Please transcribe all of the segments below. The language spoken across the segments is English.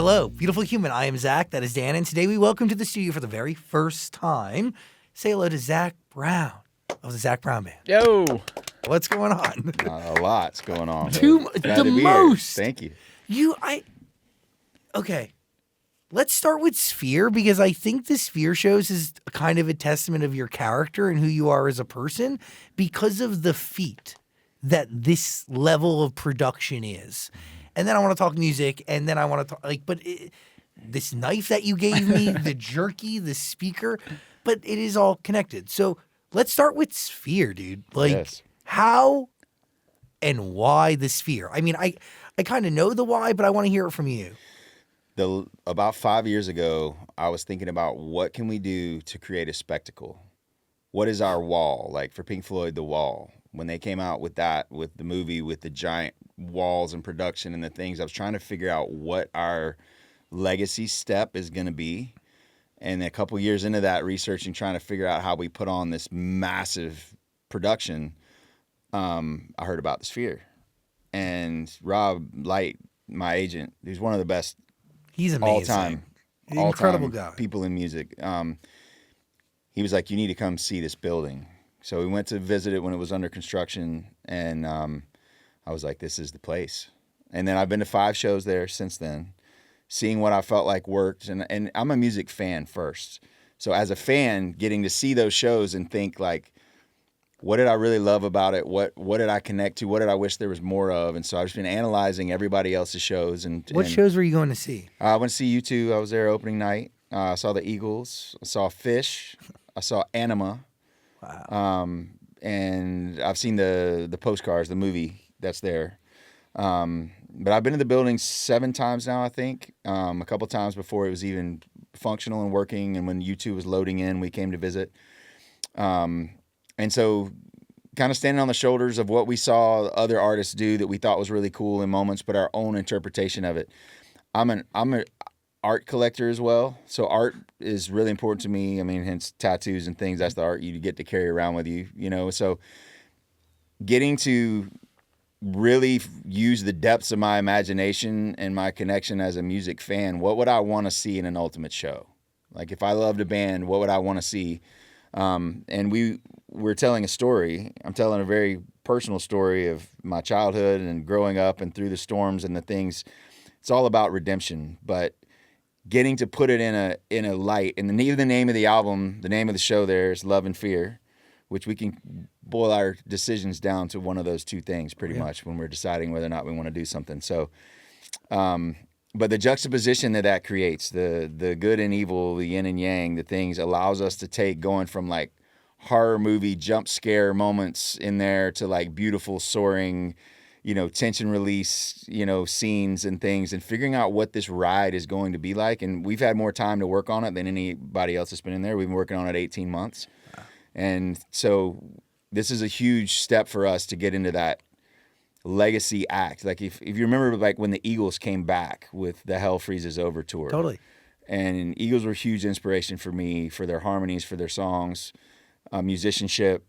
Hello, beautiful human. I am Zach. That is Dan. And today we welcome to the studio for the very first time, say hello to Zac Brown of the Zac Brown Band. Yo. What's going on? A lot's going on. The most. Thank you. Okay. Let's start with Sphere, because I think the Sphere shows is kind of a testament of your character and who you are as a person because of the feat that this level of production is. And then I want to talk music, and then I want to talk, this knife that you gave me, the jerky, the speaker, but it is all connected. So let's start with Sphere, dude. Yes. How and why the Sphere? I mean, I kind of know the why, but I want to hear it from you. About 5 years ago, I was thinking about what can we do to create a spectacle? What is our wall? Like for Pink Floyd, The Wall. When they came out with that, with the movie, with the giant walls and production and the things, I was trying to figure out what our legacy step is going to be. And a couple years into that, researching, trying to figure out how we put on this massive production, I heard about the Sphere. And Rob Light, my agent, who's one of the best He's amazing. Incredible guy. People in music. He was like, you need to come see this building. So we went to visit it when it was under construction, and I was like, this is the place. And then I've been to 5 shows there since then, seeing what I felt like worked. And I'm a music fan first. So as a fan, getting to see those shows and think like, what did I really love about it? What did I connect to? What did I wish there was more of? And so I've just been analyzing everybody else's shows. What shows were you going to see? I went to see U2. I was there opening night. I saw the Eagles. I saw Fish. I saw Anima. Wow. And I've seen the postcards, the movie that's there. But I've been to the building 7 times now, I think. A couple times before it was even functional and working. And when U2 was loading in, we came to visit. And so kind of standing on the shoulders of what we saw other artists do that we thought was really cool in moments, but our own interpretation of it. I'm an art collector as well. So art is really important to me. I mean, hence tattoos and things. That's the art you get to carry around with you, you know? So getting to really use the depths of my imagination and my connection as a music fan, what would I want to see in an ultimate show? Like if I loved a band, what would I want to see? And we're telling a story. I'm telling a very personal story of my childhood and growing up and through the storms and the things. It's all about redemption, but getting to put it in a light. And the name of the album, the name of the show there is Love and Fear, which we can boil our decisions down to one of those 2 things pretty much when we're deciding whether or not we want to do something. So, but the juxtaposition that creates, the good and evil, the yin and yang, the things allows us to take going from like horror movie jump scare moments in there to like beautiful soaring, tension release, scenes and things, and figuring out what this ride is going to be like. And we've had more time to work on it than anybody else that's been in there. We've been working on it 18 months. Wow. And so this is a huge step for us to get into that legacy act. Like if you remember like when the Eagles came back with the Hell Freezes Over tour. Totally. And Eagles were a huge inspiration for me, for their harmonies, for their songs, musicianship.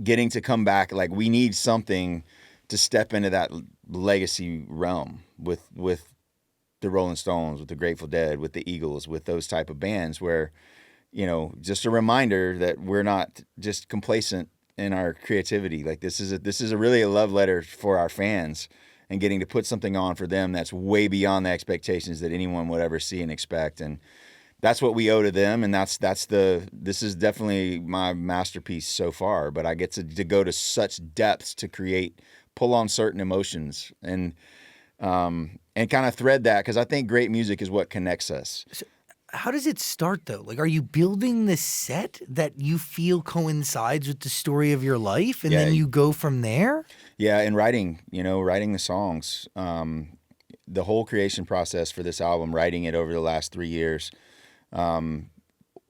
Getting to come back, like we need something to step into that legacy realm with the Rolling Stones, with the Grateful Dead, with the Eagles, with those type of bands where, just a reminder that we're not just complacent in our creativity. Like this is really a love letter for our fans and getting to put something on for them that's way beyond the expectations that anyone would ever see and expect. And that's what we owe to them. And this is definitely my masterpiece so far, but I get to go to such depths to pull on certain emotions and kind of thread that. 'Cause I think great music is what connects us. So how does it start though? Like, are you building the set that you feel coincides with the story of your life and then you go from there? Yeah. And writing the songs, the whole creation process for this album, writing it over the last 3 years.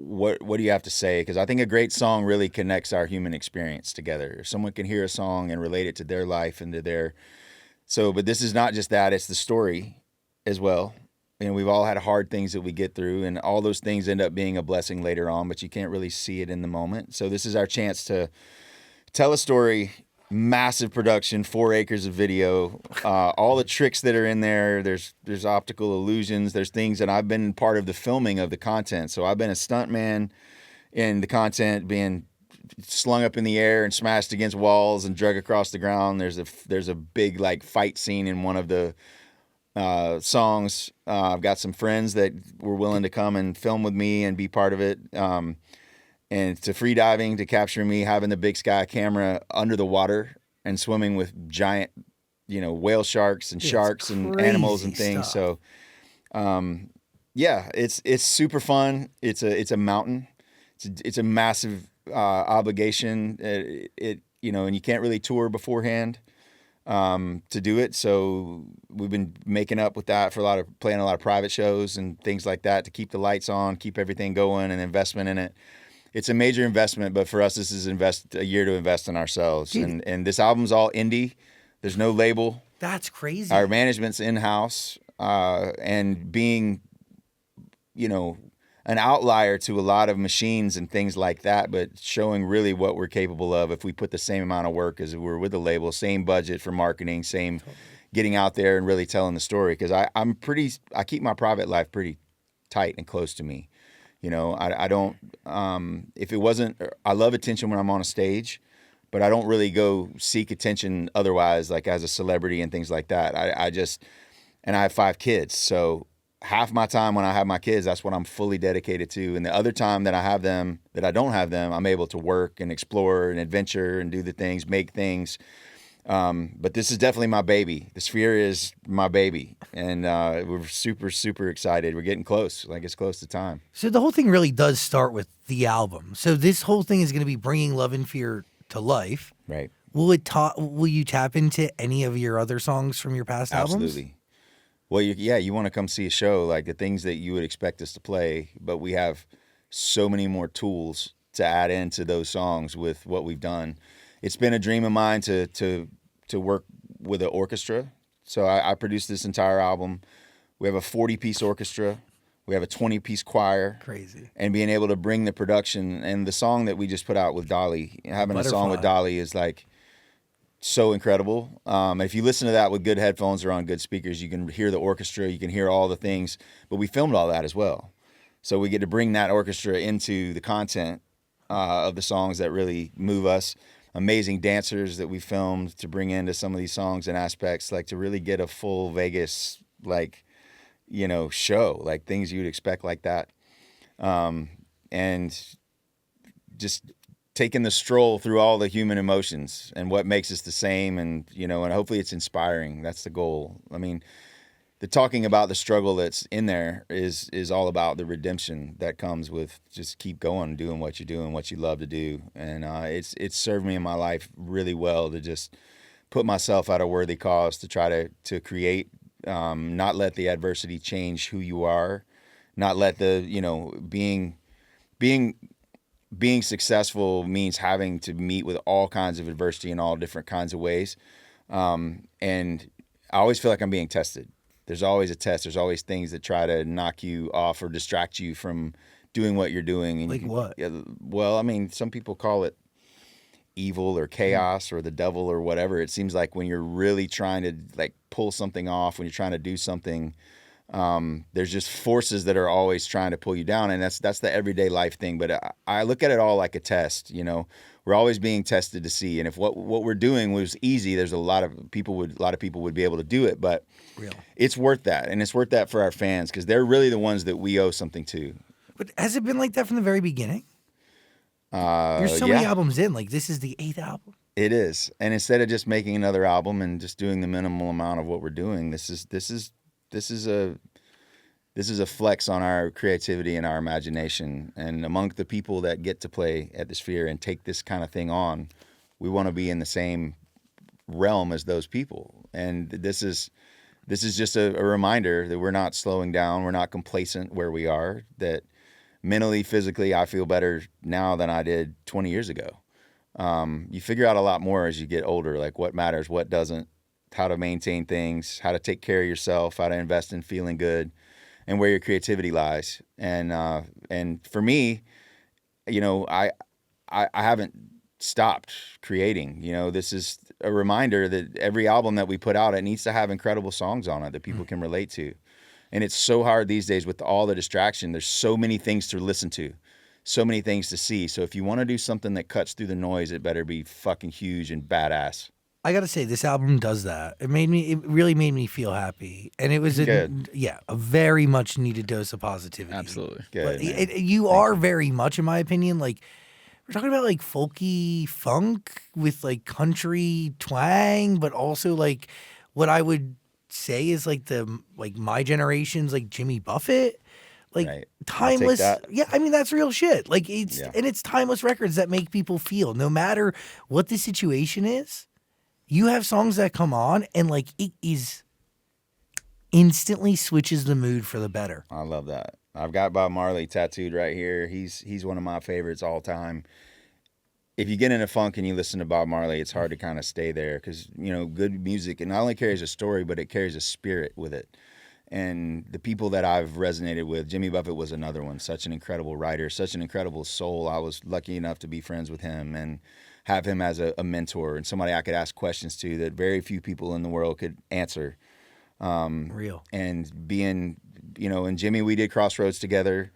What do you have to say? Because I think a great song really connects our human experience together. If someone can hear a song and relate it to their life and to their... but this is not just that, it's the story as well. We've all had hard things that we get through, and all those things end up being a blessing later on, but you can't really see it in the moment. So this is our chance to tell a story massive production, 4 acres of video, all the tricks that are in there. There's optical illusions. There's things that I've been part of the filming of the content. So I've been a stuntman in the content, being slung up in the air and smashed against walls and drug across the ground. There's a big like fight scene in one of the songs. I've got some friends that were willing to come and film with me and be part of it. And to free diving, to capture me having the big sky camera under the water and swimming with giant, whale sharks and sharks and animals and things. Stuff. So, yeah, it's super fun. It's a mountain. It's a massive obligation. And you can't really tour beforehand to do it. So we've been making up with that for playing a lot of private shows and things like that to keep the lights on, keep everything going, and investment in it. It's a major investment, but for us, this is a year to invest in ourselves. Dude. And this album's all indie. There's no label. That's crazy. Our management's in-house, and being, an outlier to a lot of machines and things like that, but showing really what we're capable of if we put the same amount of work as we're with the label, same budget for marketing, same getting out there and really telling the story. Because I keep my private life pretty tight and close to me. I don't, if it wasn't, I love attention when I'm on a stage, but I don't really go seek attention otherwise, like as a celebrity and things like that. And I have 5 kids. So half my time when I have my kids, that's what I'm fully dedicated to. And the other time that I don't have them, I'm able to work and explore and adventure and do the things, make things. But this is definitely my baby. The Sphere is my baby. And we're super, super excited. We're getting close. Like it's close to time. So the whole thing really does start with the album. So this whole thing is going to be bringing Love and Fear to life. Right. Will you tap into any of your other songs from your past albums? Absolutely. Well, you want to come see a show, like the things that you would expect us to play, but we have so many more tools to add into those songs with what we've done. It's been a dream of mine to work with an orchestra. So I produced this entire album. We have a 40-piece orchestra. We have a 20-piece choir. Crazy. And being able to bring the production and the song that we just put out with Dolly, having a song with Dolly is like so incredible. If you listen to that with good headphones or on good speakers, you can hear the orchestra, you can hear all the things, but we filmed all that as well. So we get to bring that orchestra into the content of the songs that really move us. Amazing dancers that we filmed to bring into some of these songs and aspects, like to really get a full Vegas, show, like things you'd expect like that. And just taking the stroll through all the human emotions and what makes us the same, and hopefully it's inspiring. That's the goal. I mean, the talking about the struggle that's in there is all about the redemption that comes with just keep going, doing what you do and what you love to do. And it's served me in my life really well to just put myself at a worthy cause to try to create, not let the adversity change who you are, not let the being successful means having to meet with all kinds of adversity in all different kinds of ways. And I always feel like I'm being tested. There's always a test. There's always things that try to knock you off or distract you from doing what you're doing. And what? Well, I mean, some people call it evil or chaos or the devil or whatever. It seems like when you're really trying to pull something off, when you're trying to do something, there's just forces that are always trying to pull you down, and that's the everyday life thing. But I look at it all like a test. We're always being tested to see, and if what we're doing was easy, there's a lot of people would be able to do it. But it's worth that, and it's worth that for our fans because they're really the ones that we owe something to. But has it been like that from the very beginning? There's so many albums in. Like this is the 8th album. It is, and instead of just making another album and just doing the minimal amount of what we're doing, this is a flex on our creativity and our imagination. And among the people that get to play at the Sphere and take this kind of thing on, we want to be in the same realm as those people. And this is just a reminder that we're not slowing down. We're not complacent where we are, that mentally, physically, I feel better now than I did 20 years ago. You figure out a lot more as you get older, like what matters, what doesn't, how to maintain things, how to take care of yourself, how to invest in feeling good, and where your creativity lies. And for me, I haven't stopped creating. You know, this is a reminder that every album that we put out, it needs to have incredible songs on it that people can relate to. And it's so hard these days with all the distraction. There's so many things to listen to, so many things to see. So if you want to do something that cuts through the noise, it better be fucking huge and badass. I gotta say, this album does that. It really made me feel happy, and it was a very much needed dose of positivity. Absolutely. Good, man. You are very much, in my opinion, like we're talking about like folky funk with like country twang, but also like what I would say is like my generation's like Jimmy Buffett. Like Right. timeless, I'll take that. yeah. I mean, that's real shit. Like and it's timeless records that make people feel, no matter what the situation is. You have songs that come on and like it is instantly switches the mood for the better. I love that. I've got Bob Marley tattooed right here. He's one of my favorites all time. If you get into funk and you listen to Bob Marley, it's hard to kind of stay there because, you know, good music, it not only carries a story, but it carries a spirit with it. And the people that I've resonated with, Jimmy Buffett was another one, such an incredible writer, such an incredible soul. I was lucky enough to be friends with him and have him as a mentor and somebody I could ask questions to that very few people in the world could answer. Real. And being, you know, and Jimmy, we did Crossroads together,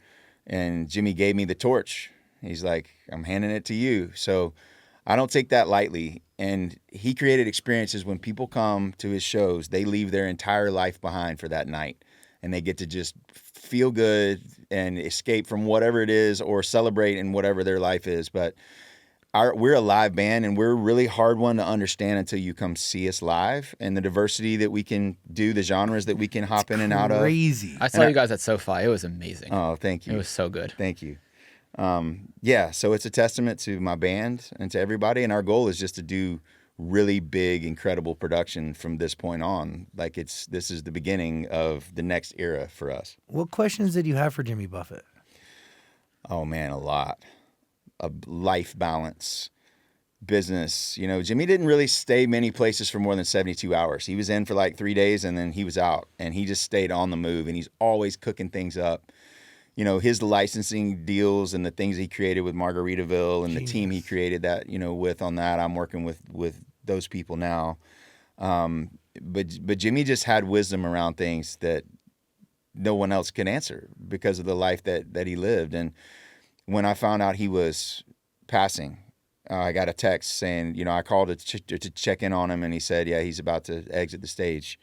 and Jimmy gave me the torch. He's like, I'm handing it to you. So I don't take that lightly. And he created experiences when people come to his shows, they leave their entire life behind for that night. And they get to just feel good and escape from whatever it is or celebrate in whatever their life is. But we're a live band, and we're a really hard one to understand until you come see us live, and the diversity that we can do, the genres that we can hop in and out of. Crazy. I saw you guys at SoFi. It was amazing. Oh, thank you. It was so good. Thank you. Yeah, so it's a testament to my band and to everybody, and our goal is just to do really big, incredible production from this point on. Like this is the beginning of the next era for us. What questions did you have for Jimmy Buffett? Oh man, a lot. Life balance, business. You know, Jimmy didn't really stay many places for more than 72 hours. He was in for like 3 days and then he was out, and he just stayed on the move, and he's always cooking things up. You know, his licensing deals and the things he created with Margaritaville and the team he created that, you know, with on that. I'm working with those people now. But Jimmy just had wisdom around things that no one else can answer because of the life that he lived. And when I found out he was passing, I got a text saying, you know, I called to check in on him, and he said, yeah, he's about to exit the stage.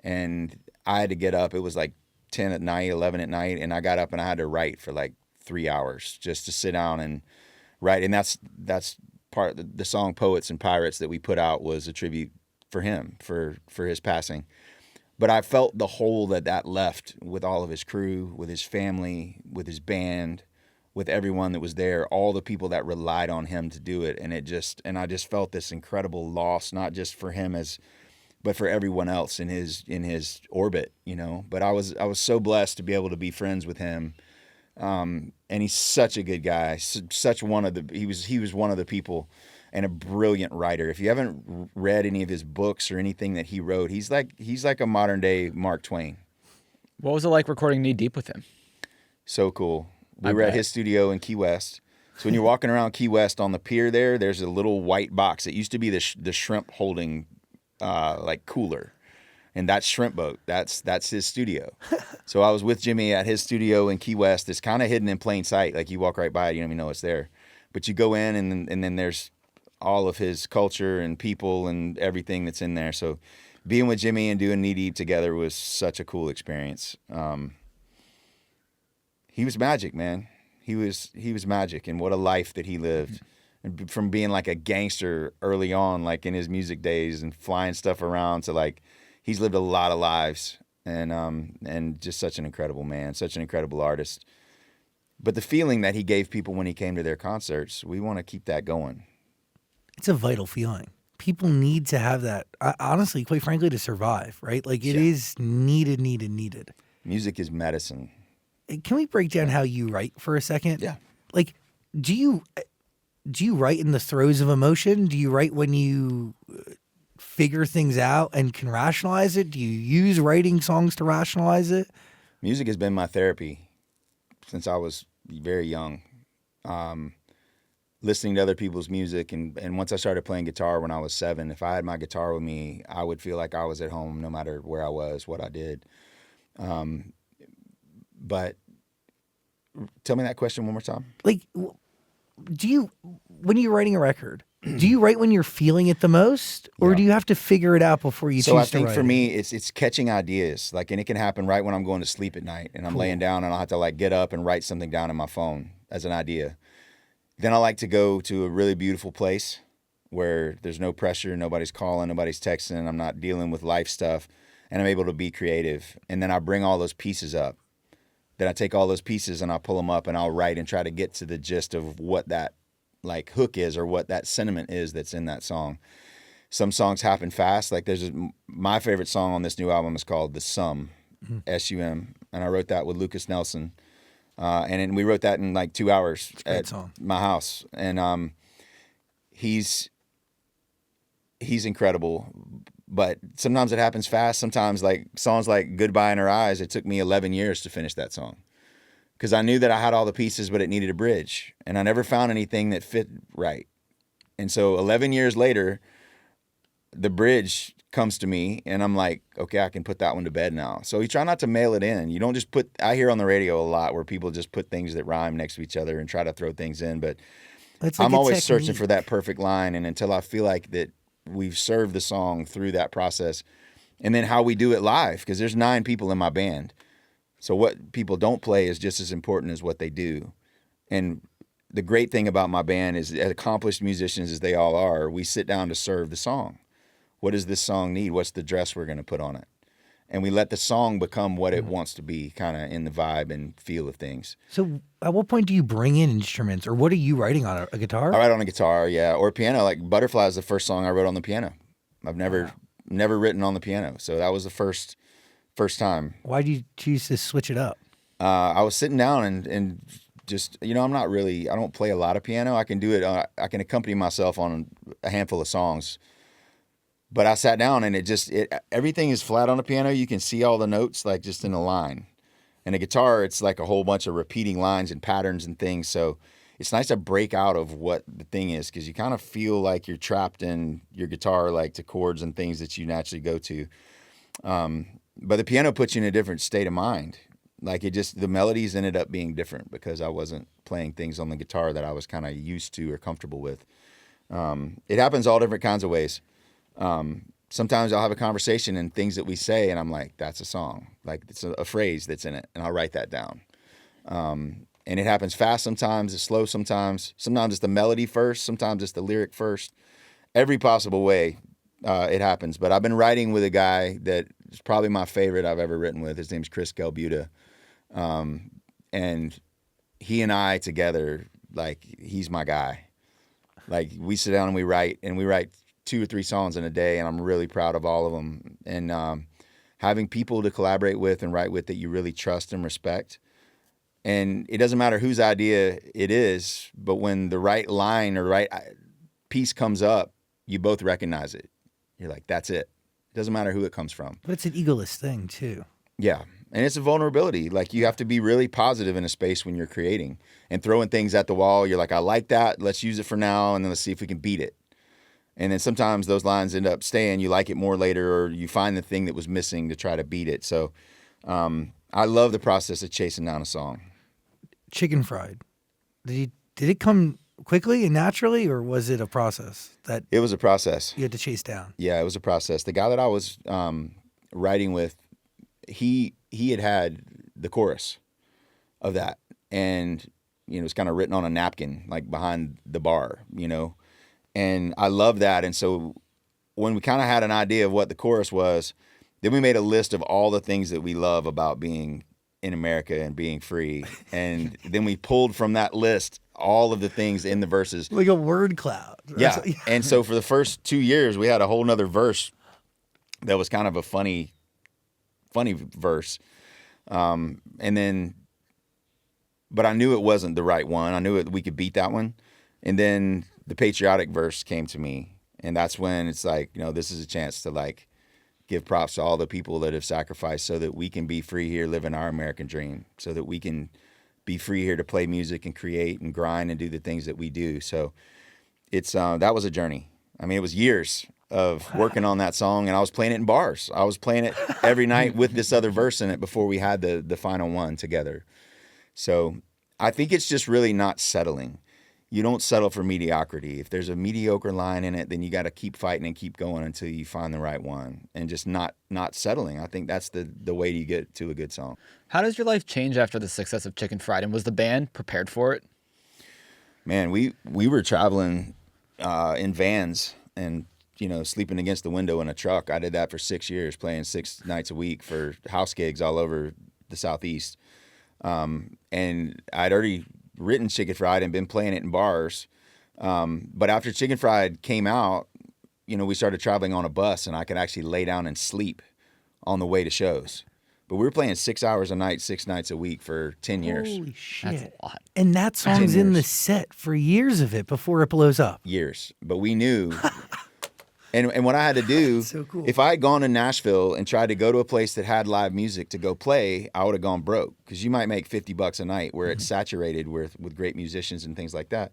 And I had to get up. It was like 10 at night, 11 at night, and I got up and I had to write for like 3 hours just to sit down and write. And that's part of the song Poets and Pirates that we put out was a tribute for him, for his passing. But I felt the hole that left with all of his crew, with his family, with his band, with everyone that was there, all the people that relied on him to do it. And I just felt this incredible loss, not just for him but for everyone else in his orbit, you know. But I was so blessed to be able to be friends with him. And he's such a good guy, he was one of the people, and a brilliant writer. If you haven't read any of his books or anything that he wrote, he's like a modern day Mark Twain. What was it like recording Knee Deep with him? So cool. We were at his studio in Key West. So when you're walking around Key West on the pier there's a little white box. It used to be the shrimp holding like cooler. And that shrimp boat, that's his studio. So I was with Jimmy at his studio in Key West. It's kind of hidden in plain sight. Like you walk right by it, you don't even know it's there. But you go in and then there's all of his culture and people and everything that's in there. So being with Jimmy and doing Knee Deep together was such a cool experience. He was magic, man. He was magic, and what a life that he lived. And from being like a gangster early on, like in his music days and flying stuff around, to like he's lived a lot of lives, and just such an incredible man, such an incredible artist. But the feeling that he gave people when he came to their concerts, we want to keep that going. It's a vital feeling. People need to have that, honestly, quite frankly, to survive, right? Like it is needed. Music is medicine. Can we break down how you write for a second? Yeah. Like, do you write in the throes of emotion? Do you write when you figure things out and can rationalize it? Do you use writing songs to rationalize it? Music has been my therapy since I was very young. listening to other people's music. And once I started playing guitar when I was 7, if I had my guitar with me, I would feel like I was at home no matter where I was, what I did. But tell me that question one more time. Like, when you're writing a record, do you write when you're feeling it the most, or do you have to figure it out before you choose to write? So I think for me, it's catching ideas. Like, and it can happen right when I'm going to sleep at night and I'm laying down and I'll have to like get up and write something down in my phone as an idea. Then I like to go to a really beautiful place where there's no pressure, nobody's calling, nobody's texting, I'm not dealing with life stuff, and I'm able to be creative. And then I bring all those pieces up. Then I take all those pieces and I'll pull them up and I'll write and try to get to the gist of what that like hook is or what that sentiment is that's in that song. Some songs happen fast. Like my favorite song on this new album is called The Sum, S-U-M. And I wrote that with Lucas Nelson. And we wrote that in like 2 hours at my house. And he's incredible. But sometimes it happens fast. Sometimes like songs like Goodbye in Her Eyes, it took me 11 years to finish that song. Because I knew that I had all the pieces, but it needed a bridge. And I never found anything that fit right. And so 11 years later, the bridge comes to me and I'm like, okay, I can put that one to bed now. So you try not to mail it in. You don't just I hear on the radio a lot where people just put things that rhyme next to each other and try to throw things in. But I'm always searching for that perfect line. And until I feel like that we've served the song through that process, and then how we do it live, because there's 9 people in my band. So what people don't play is just as important as what they do. And the great thing about my band is, as accomplished musicians as they all are, we sit down to serve the song. What does this song need? What's the dress we're going to put on it? And we let the song become what it wants to be, kind of in the vibe and feel of things. So at what point do you bring in instruments, or what are you writing on, a guitar? I write on a guitar, yeah, or piano. Like Butterfly is the first song I wrote on the piano. I've never written on the piano. So that was the first time. Why did you choose to switch it up? I was sitting down and just, I don't play a lot of piano. I can do it. I can accompany myself on a handful of songs. But I sat down and everything is flat on the piano. You can see all the notes like just in a line. And a guitar, it's like a whole bunch of repeating lines and patterns and things. So it's nice to break out of what the thing is, because you kind of feel like you're trapped in your guitar, like to chords and things that you naturally go to. But the piano puts you in a different state of mind. Like the melodies ended up being different because I wasn't playing things on the guitar that I was kind of used to or comfortable with. It happens all different kinds of ways. Sometimes I'll have a conversation and things that we say, and I'm like, that's a song. Like it's a phrase that's in it, and I'll write that down. And it happens fast sometimes, it's slow sometimes. Sometimes it's the melody first, sometimes it's the lyric first. Every possible way it happens. But I've been writing with a guy that is probably my favorite I've ever written with. His name's Chris Galbuta. And he and I together, like, he's my guy. Like, we sit down and we write 2 or 3 songs in a day, and I'm really proud of all of them. And having people to collaborate with and write with that you really trust and respect. And it doesn't matter whose idea it is, but when the right line or right piece comes up, you both recognize it. You're like, that's it. It doesn't matter who it comes from. But it's an egoless thing, too. Yeah. And it's a vulnerability. Like, you have to be really positive in a space when you're creating and throwing things at the wall. You're like, I like that. Let's use it for now, and then let's see if we can beat it. And then sometimes those lines end up staying. You like it more later, or you find the thing that was missing to try to beat it. So I love the process of chasing down a song. Chicken Fried. Did it come quickly and naturally, or was it a process that It was a process. you had to chase down? Yeah, it was a process. The guy that I was writing with, he had the chorus of that, and it was kind of written on a napkin, like behind the bar, and I love that. And so when we kind of had an idea of what the chorus was, then we made a list of all the things that we love about being in America and being free, and then we pulled from that list all of the things in the verses, like a word cloud. Yeah. And so for the first 2 years, we had a whole nother verse that was kind of a funny verse. But I knew it wasn't the right one. I knew we could beat that one. And then the patriotic verse came to me. And that's when it's like, this is a chance to like give props to all the people that have sacrificed so that we can be free here, living our American dream, so that we can be free here to play music and create and grind and do the things that we do. So it's that was a journey. I mean, it was years of working on that song, and I was playing it in bars. I was playing it every night with this other verse in it before we had the final one together. So I think it's just really not settling. You don't settle for mediocrity. If there's a mediocre line in it, then you got to keep fighting and keep going until you find the right one, and just not settling. I think that's the way you get to a good song. How does your life change after the success of Chicken Fried? And was the band prepared for it? Man, we were traveling in vans and, you know, sleeping against the window in a truck. I did that for 6 years, playing 6 nights a week for house gigs all over the Southeast. And I'd already written Chicken Fried and been playing it in bars. But after Chicken Fried came out, you know, we started traveling on a bus, and I could actually lay down and sleep on the way to shows. But we were playing 6 hours a night, 6 nights a week for 10 years. Holy shit. That's a lot. And that song's 10 in the years. set for years of it before it blows up. Years. But we knew. And what I had to do, So cool. if I had gone to Nashville and tried to go to a place that had live music to go play, I would have gone broke, because you might make $50 a night where it's saturated with great musicians and things like that.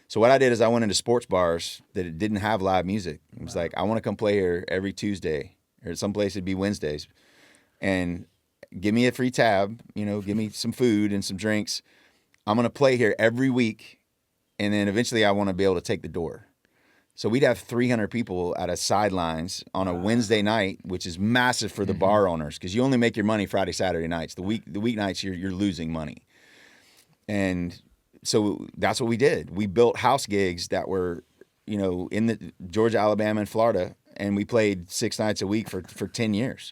So what I did is I went into sports bars that didn't have live music. It was like, I want to come play here every Tuesday, or someplace it'd be Wednesdays, and give me a free tab, you know, give me some food and some drinks. I'm going to play here every week, and then eventually I want to be able to take the door. So we'd have 300 people at a sidelines on a Wednesday night, which is massive for the bar owners, because you only make your money Friday, Saturday nights. The weeknights you're losing money. And so that's what we did. We built house gigs that were, you know, in the Georgia, Alabama, and Florida, and we played 6 nights a week for 10 years.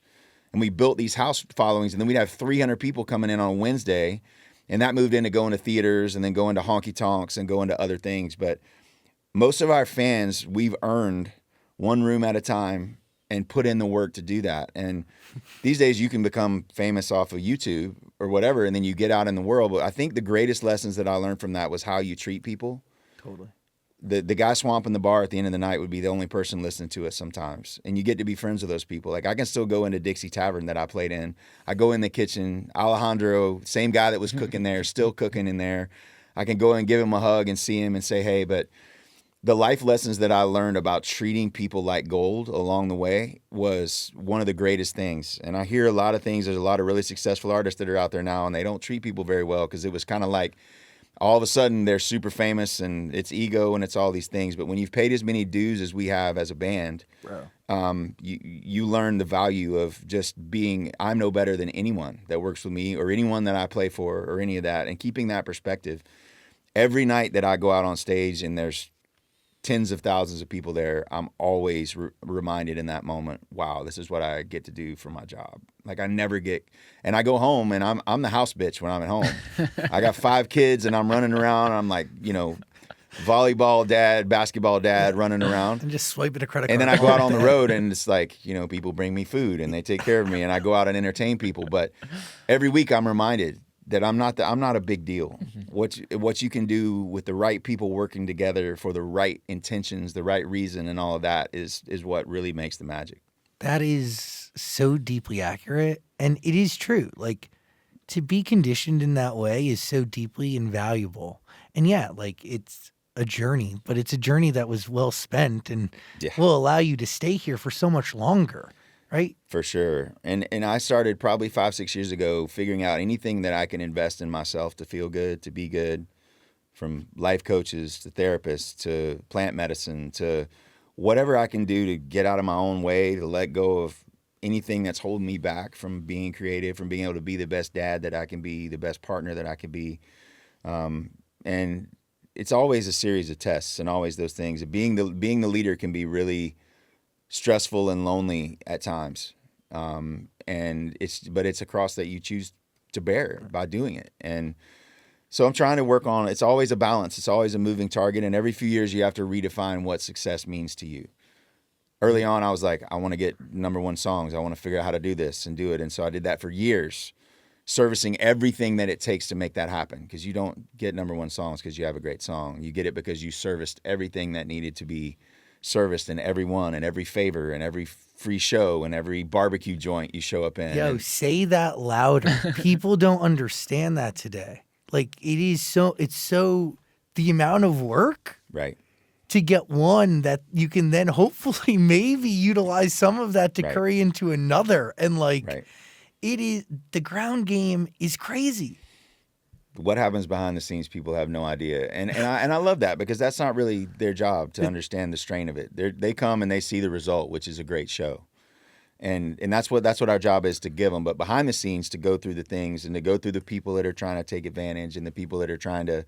And we built these house followings, and then we'd have 300 people coming in on a Wednesday, and that moved into going to theaters and then going to honky tonks and going to other things. But most of our fans, we've earned one room at a time and put in the work to do that. And these days you can become famous off of YouTube or whatever, and then you get out in the world. But I think the greatest lessons that I learned from that was how you treat people. Totally. The guy swamping the bar at the end of the night would be the only person listening to us sometimes. And you get to be friends with those people. Like, I can still go into Dixie Tavern that I played in. I go in the kitchen, Alejandro, same guy that was cooking there, still cooking in there. I can go and give him a hug and see him and say, hey. But the life lessons that I learned about treating people like gold along the way was one of the greatest things. And I hear a lot of things. There's a lot of really successful artists that are out there now, and they don't treat people very well, because it was kind of like all of a sudden they're super famous and it's ego and it's all these things. But when you've paid as many dues as we have as a band, you learn the value of just being, I'm no better than anyone that works with me or anyone that I play for or any of that, and keeping that perspective. Every night that I go out on stage and there's tens of thousands of people there, I'm always reminded in that moment, wow, this is what I get to do for my job. Like, I never get, and I go home and I'm the house bitch when I'm at home. I got 5 kids and I'm running around. I'm like, you know, volleyball dad, basketball dad, running around. And just swiping a credit card. And then I go out on the road, and it's like, you know, people bring me food and they take care of me, and I go out and entertain people. But every week I'm reminded that I'm not a big deal. What you can do with the right people working together for the right intentions, the right reason, and all of that is what really makes the magic. That is so deeply accurate, and it is true. Like, to be conditioned in that way is so deeply invaluable. And yeah, like, it's a journey, but it's a journey that was well spent and will allow you to stay here for so much longer. Right? For sure. And I started probably 5-6 years ago figuring out anything that I can invest in myself to feel good, to be good, from life coaches to therapists to plant medicine to whatever I can do to get out of my own way, to let go of anything that's holding me back from being creative, from being able to be the best dad that I can be, the best partner that I can be. And it's always a series of tests and always those things. Being the leader can be really stressful and lonely at times, and it's a cross that you choose to bear by doing it. And so I'm trying to work on, it's always a balance, it's always a moving target, and every few years you have to redefine what success means to you. Early on I was like, I want to get #1 songs, I want to figure out how to do this and do it. And so I did that for years, servicing everything that it takes to make that happen, because you don't get #1 songs because you have a great song. You get it because you serviced everything that needed to be serviced, in every one and every favor and every free show and every barbecue joint you show up in. Yo, say that louder. People don't understand that today. Like it's so the amount of work Right. to get one that you can then hopefully maybe utilize some of that to Right. curry into another. And like Right. it is the ground game is crazy. What happens behind the scenes, people have no idea, and I love that because that's not really their job to understand the strain of it. They come and they see the result, which is a great show, and that's what our job is to give them. But behind the scenes, to go through the things and to go through the people that are trying to take advantage and the people that are trying to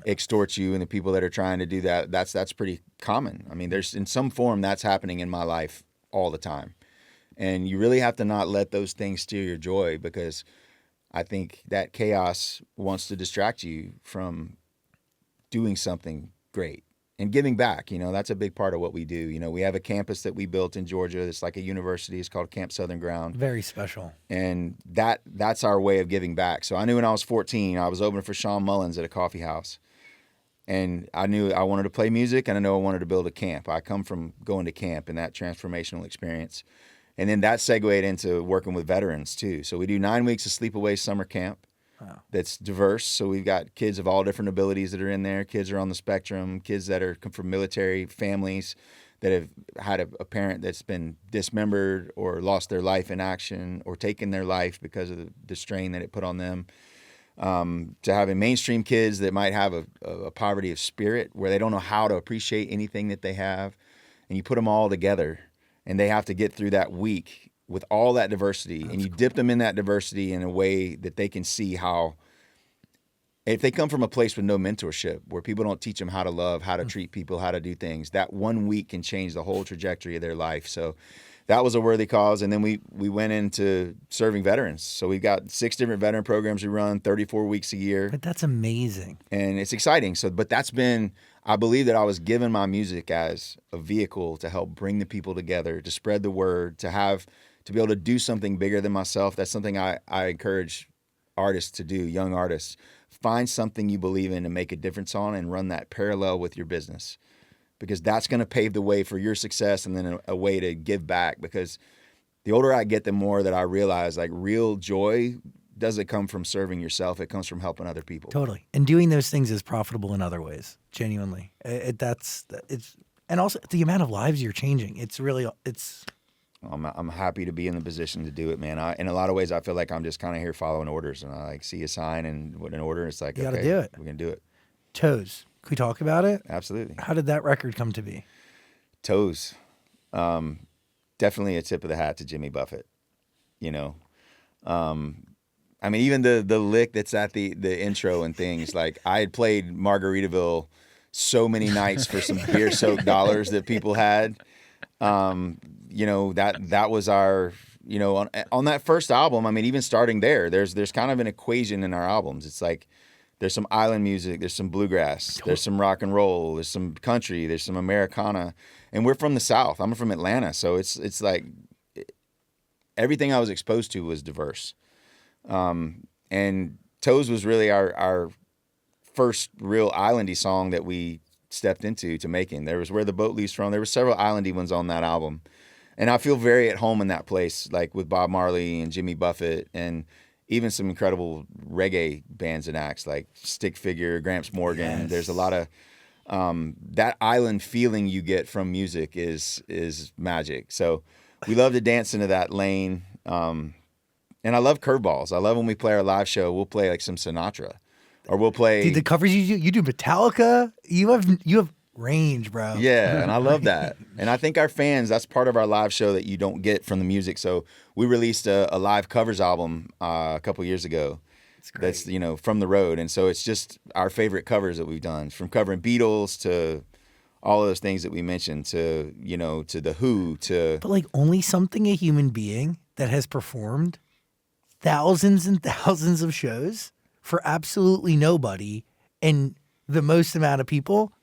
extort you and the people that are trying to do that. That's pretty common. I mean, there's in some form that's happening in my life all the time, and you really have to not let those things steal your joy because I think that chaos wants to distract you from doing something great and giving back. You know, that's a big part of what we do. You know, we have a campus that we built in Georgia. It's like a university. It's called Camp Southern Ground. Very special. And that's our way of giving back. So I knew when I was 14, I was opening for Sean Mullins at a coffee house. And I knew I wanted to play music and I know I wanted to build a camp. I come from going to camp and that transformational experience. And then that segued into working with veterans too. So we do 9 weeks of sleepaway summer camp. Wow. That's diverse. So we've got kids of all different abilities that are in there. Kids are on the spectrum. Kids that come from military families that have had a parent that's been dismembered or lost their life in action or taken their life because of the strain that it put on them. To having mainstream kids that might have a poverty of spirit where they don't know how to appreciate anything that they have. And you put them all together. And they have to get through that week with all that diversity. And you dip them in that diversity in a way that they can see how, if they come from a place with no mentorship, where people don't teach them how to love, how to treat people, how to do things, that 1 week can change the whole trajectory of their life. So that was a worthy cause. And then we went into serving veterans. So we've got 6 different veteran programs we run, 34 weeks a year. But that's amazing. And it's exciting. So, but that's been, I believe that I was given my music as a vehicle to help bring the people together, to spread the word, to be able to do something bigger than myself. That's something I encourage artists to do, young artists. Find something you believe in and make a difference on and run that parallel with your business, because that's going to pave the way for your success and then a way to give back. Because the older I get, the more that I realize like real joy doesn't come from serving yourself. It comes from helping other people. Totally. And doing those things is profitable in other ways. Genuinely. It's and also the amount of lives you're changing. I'm happy to be in the position to do it, man. In a lot of ways, I feel like I'm just kind of here following orders, and I like see a sign and what an order. It's like, you gotta okay, do it. We're gonna do it. Toes. Can we talk about it? Absolutely. How did that record come to be? Toes. Definitely a tip of the hat to Jimmy Buffett. You know, I mean, even the lick that's at the intro and things, like I had played Margaritaville so many nights for some beer soaked dollars that people had. You know, that was our, you know, on that first album. I mean, even starting there's kind of an equation in our albums. It's like there's some island music, there's some bluegrass, there's some rock and roll, there's some country, there's some Americana, and we're from the South. I'm from Atlanta, so it's like everything I was exposed to was diverse. And Toes was really our first real islandy song that we stepped into to making. There was Where the Boat Leaves From. There were several islandy ones on that album. And I feel very at home in that place, like with Bob Marley and Jimmy Buffett and even some incredible reggae bands and acts like Stick Figure, Gramps Morgan. Yes. There's a lot of that island feeling you get from music is magic. So we love to dance into that lane. And I love curveballs. I love when we play our live show, we'll play like some Sinatra. Or we'll play. Dude, the covers you do Metallica. You have range, bro. Yeah, and I love that. And I think our fans, that's part of our live show that you don't get from the music. So we released a live covers album a couple years ago. That's, you know, from the road. And so it's just our favorite covers that we've done, from covering Beatles to all of those things that we mentioned, to, you know, to The Who, to. But like only something a human being that has performed thousands and thousands of shows for absolutely nobody and the most amount of people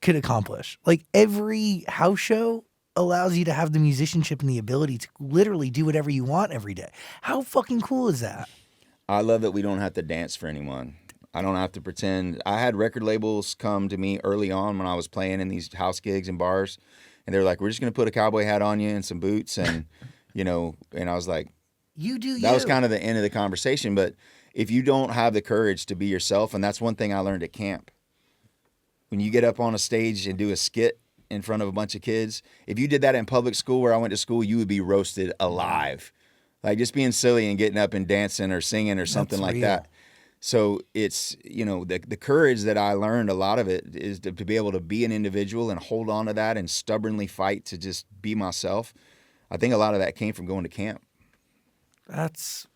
could accomplish. Like every house show allows you to have the musicianship and the ability to literally do whatever you want every day. How fucking cool is that? I love that we don't have to dance for anyone. I don't have to pretend. I had record labels come to me early on when I was playing in these house gigs and bars, and they were like, "We're just going to put a cowboy hat on you and some boots," and you know, and I was like, "You do." That was kind of the end of the conversation, but if you don't have the courage to be yourself, and that's one thing I learned at camp. When you get up on a stage and do a skit in front of a bunch of kids, if you did that in public school where I went to school, you would be roasted alive. Like just being silly and getting up and dancing or singing or something That's like real. that. So it's, the courage that I learned, a lot of it is to be able to be an individual and hold on to that and stubbornly fight to just be myself. I think a lot of that came from going to camp. That's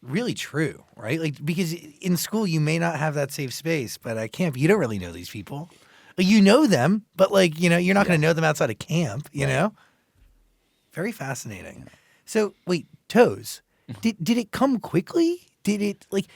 really true, right? Like, because in school you may not have that safe space, but at camp you don't really know these people. Like, you know them, but like, you're not going to know them outside of camp, you know? Very fascinating. So wait, Toes, did it come quickly? Did it like,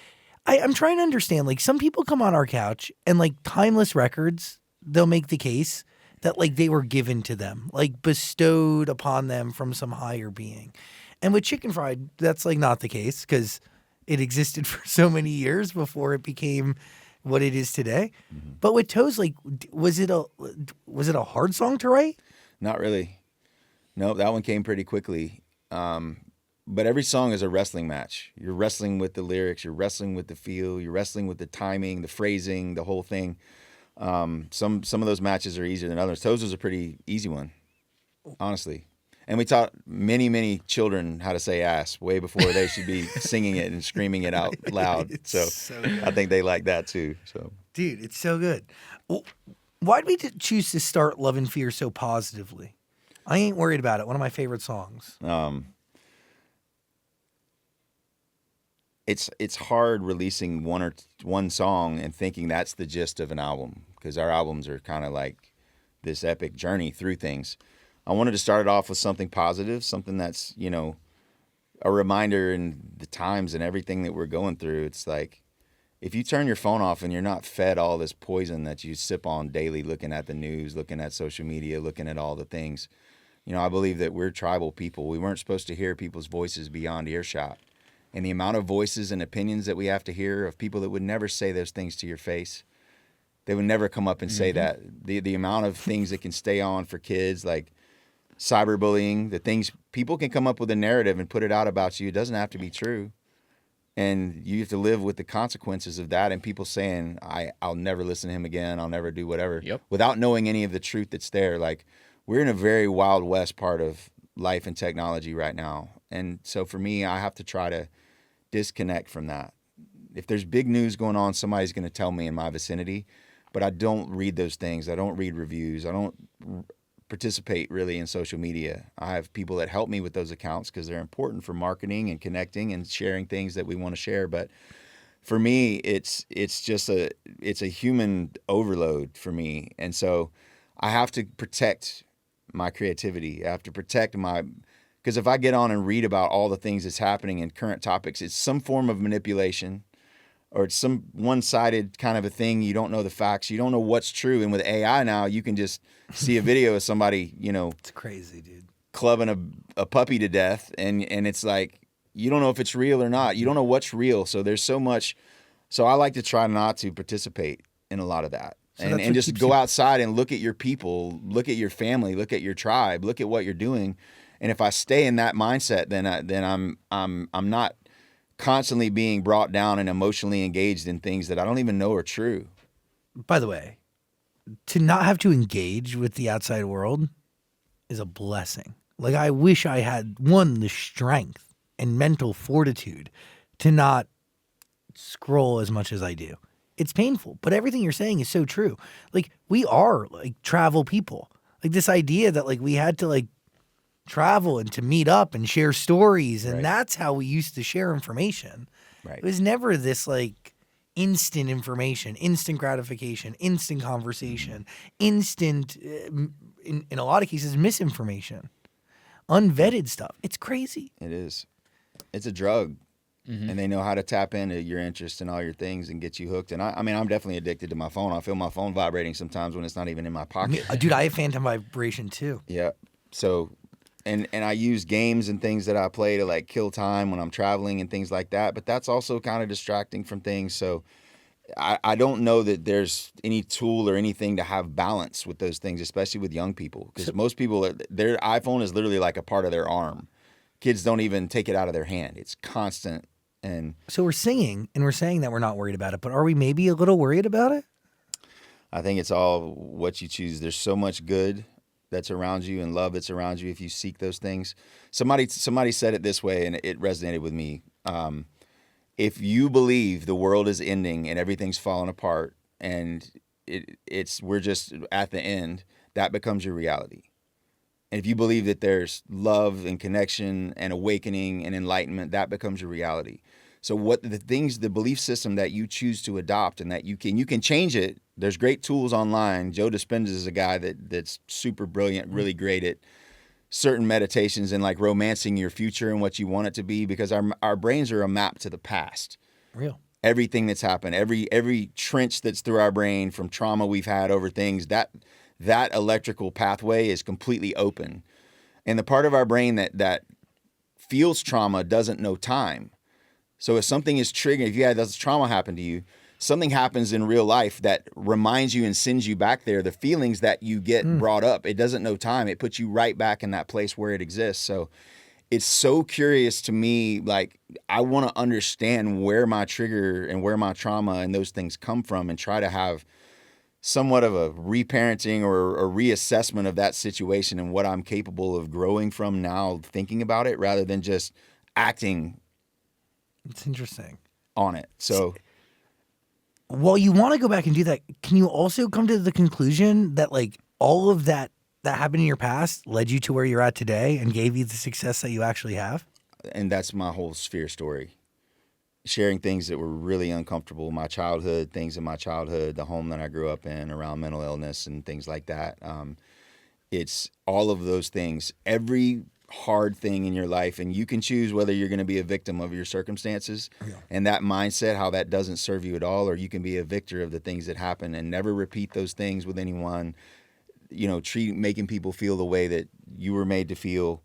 I'm trying to understand, like some people come on our couch and like timeless records, they'll make the case that like they were given to them, like bestowed upon them from some higher being. And with Chicken Fried, that's like not the case because it existed for so many years before it became what it is today. But with Toes, like, was it a hard song to write? Not really. No, that one came pretty quickly. But every song is a wrestling match. You're wrestling with the lyrics, you're wrestling with the feel, you're wrestling with the timing, the phrasing, the whole thing. Some of those matches are easier than others. Toes was a pretty easy one, honestly. And we taught many, many children how to say ass way before they should be singing it and screaming it out loud. So I think they like that too. So, dude, it's so good. Well, why did we choose to start Love and Fear so positively? I ain't worried about it. One of my favorite songs. It's hard releasing one song and thinking that's the gist of an album, because our albums are kind of like this epic journey through things. I wanted to start it off with something positive, something that's, a reminder in the times and everything that we're going through. It's like, if you turn your phone off and you're not fed all this poison that you sip on daily, looking at the news, looking at social media, looking at all the things, I believe that we're tribal people. We weren't supposed to hear people's voices beyond earshot. And the amount of voices and opinions that we have to hear of people that would never say those things to your face, they would never come up and say that. The amount of things that can stay on for kids, like cyberbullying, the things people can come up with a narrative and put it out about you. It doesn't have to be true. And you have to live with the consequences of that, and people saying, I'll never listen to him again, I'll never do whatever, without knowing any of the truth that's there. Like, we're in a very Wild West part of life and technology right now. And so for me, I have to try to disconnect from that. If there's big news going on, somebody's going to tell me in my vicinity, but I don't read those things. I don't read reviews. I don't participate really in social media. I have people that help me with those accounts because they're important for marketing and connecting and sharing things that we want to share. But for me, it's a human overload for me. And so I have to protect my creativity. I have to protect because if I get on and read about all the things that's happening in current topics, it's some form of manipulation, or it's some one-sided kind of a thing. You don't know the facts. You don't know what's true. And with AI now, you can just see a video of somebody, it's crazy, dude, clubbing a puppy to death. And it's like, you don't know if it's real or not. You don't know what's real. So there's so much. So I like to try not to participate in a lot of that. So and just go outside and look at your people, look at your family, look at your tribe, look at what you're doing. And if I stay in that mindset, then I'm not constantly being brought down and emotionally engaged in things that I don't even know are true. By the way, to not have to engage with the outside world is a blessing. Like, I wish I had, the strength and mental fortitude to not scroll as much as I do. It's painful, but everything you're saying is so true. Like, we are like travel people. Like, this idea that like we had to like travel and to meet up and share stories, and that's how we used to share information. Right. It was never this like instant information, instant gratification, instant conversation, instant, in a lot of cases, misinformation, unvetted stuff. It's crazy. It is. It's a drug. And they know how to tap into your interests and all your things and get you hooked. And I mean, I'm definitely addicted to my phone. I feel my phone vibrating sometimes when it's not even in my pocket. Dude, I have phantom vibration too. Yeah. So, and I use games and things that I play to like kill time when I'm traveling and things like that. But that's also kind of distracting from things. So I don't know that there's any tool or anything to have balance with those things, especially with young people. Because most people, their iPhone is literally like a part of their arm. Kids don't even take it out of their hand. It's constant And So we're singing and we're saying that we're not worried about it, but are we maybe a little worried about it? I think it's all what you choose. There's so much good that's around you and love that's around you if you seek those things. Somebody said it this way, and it resonated with me. If you believe the world is ending and everything's falling apart and we're just at the end, that becomes your reality. And if you believe that there's love and connection and awakening and enlightenment, that becomes your reality. So the belief system that you choose to adopt and that you can change it. There's great tools online. Joe Dispenza is a guy that's super brilliant, really great at certain meditations and like romancing your future and what you want it to be, because our brains are a map to the past. Real. Everything that's happened, every trench that's through our brain from trauma we've had over things, that electrical pathway is completely open. And the part of our brain that feels trauma doesn't know time. So if something is triggering, if you had this trauma happen to you, something happens in real life that reminds you and sends you back there. The feelings that you get brought up, it doesn't know time. It puts you right back in that place where it exists. So it's so curious to me. Like, I want to understand where my trigger and where my trauma and those things come from and try to have somewhat of a reparenting or a reassessment of that situation and what I'm capable of growing from now, thinking about it rather than just acting. It's interesting. On it. So while you want to go back and do that, can you also come to the conclusion that like all of that happened in your past led you to where you're at today and gave you the success that you actually have? And that's my whole sphere story. Sharing things that were really uncomfortable, my childhood, things in my childhood, the home that I grew up in around mental illness and things like that. It's all of those things. Every hard thing in your life, and you can choose whether you're going to be a victim of your circumstances and that mindset, how that doesn't serve you at all, or you can be a victor of the things that happen and never repeat those things with anyone. Making people feel the way that you were made to feel.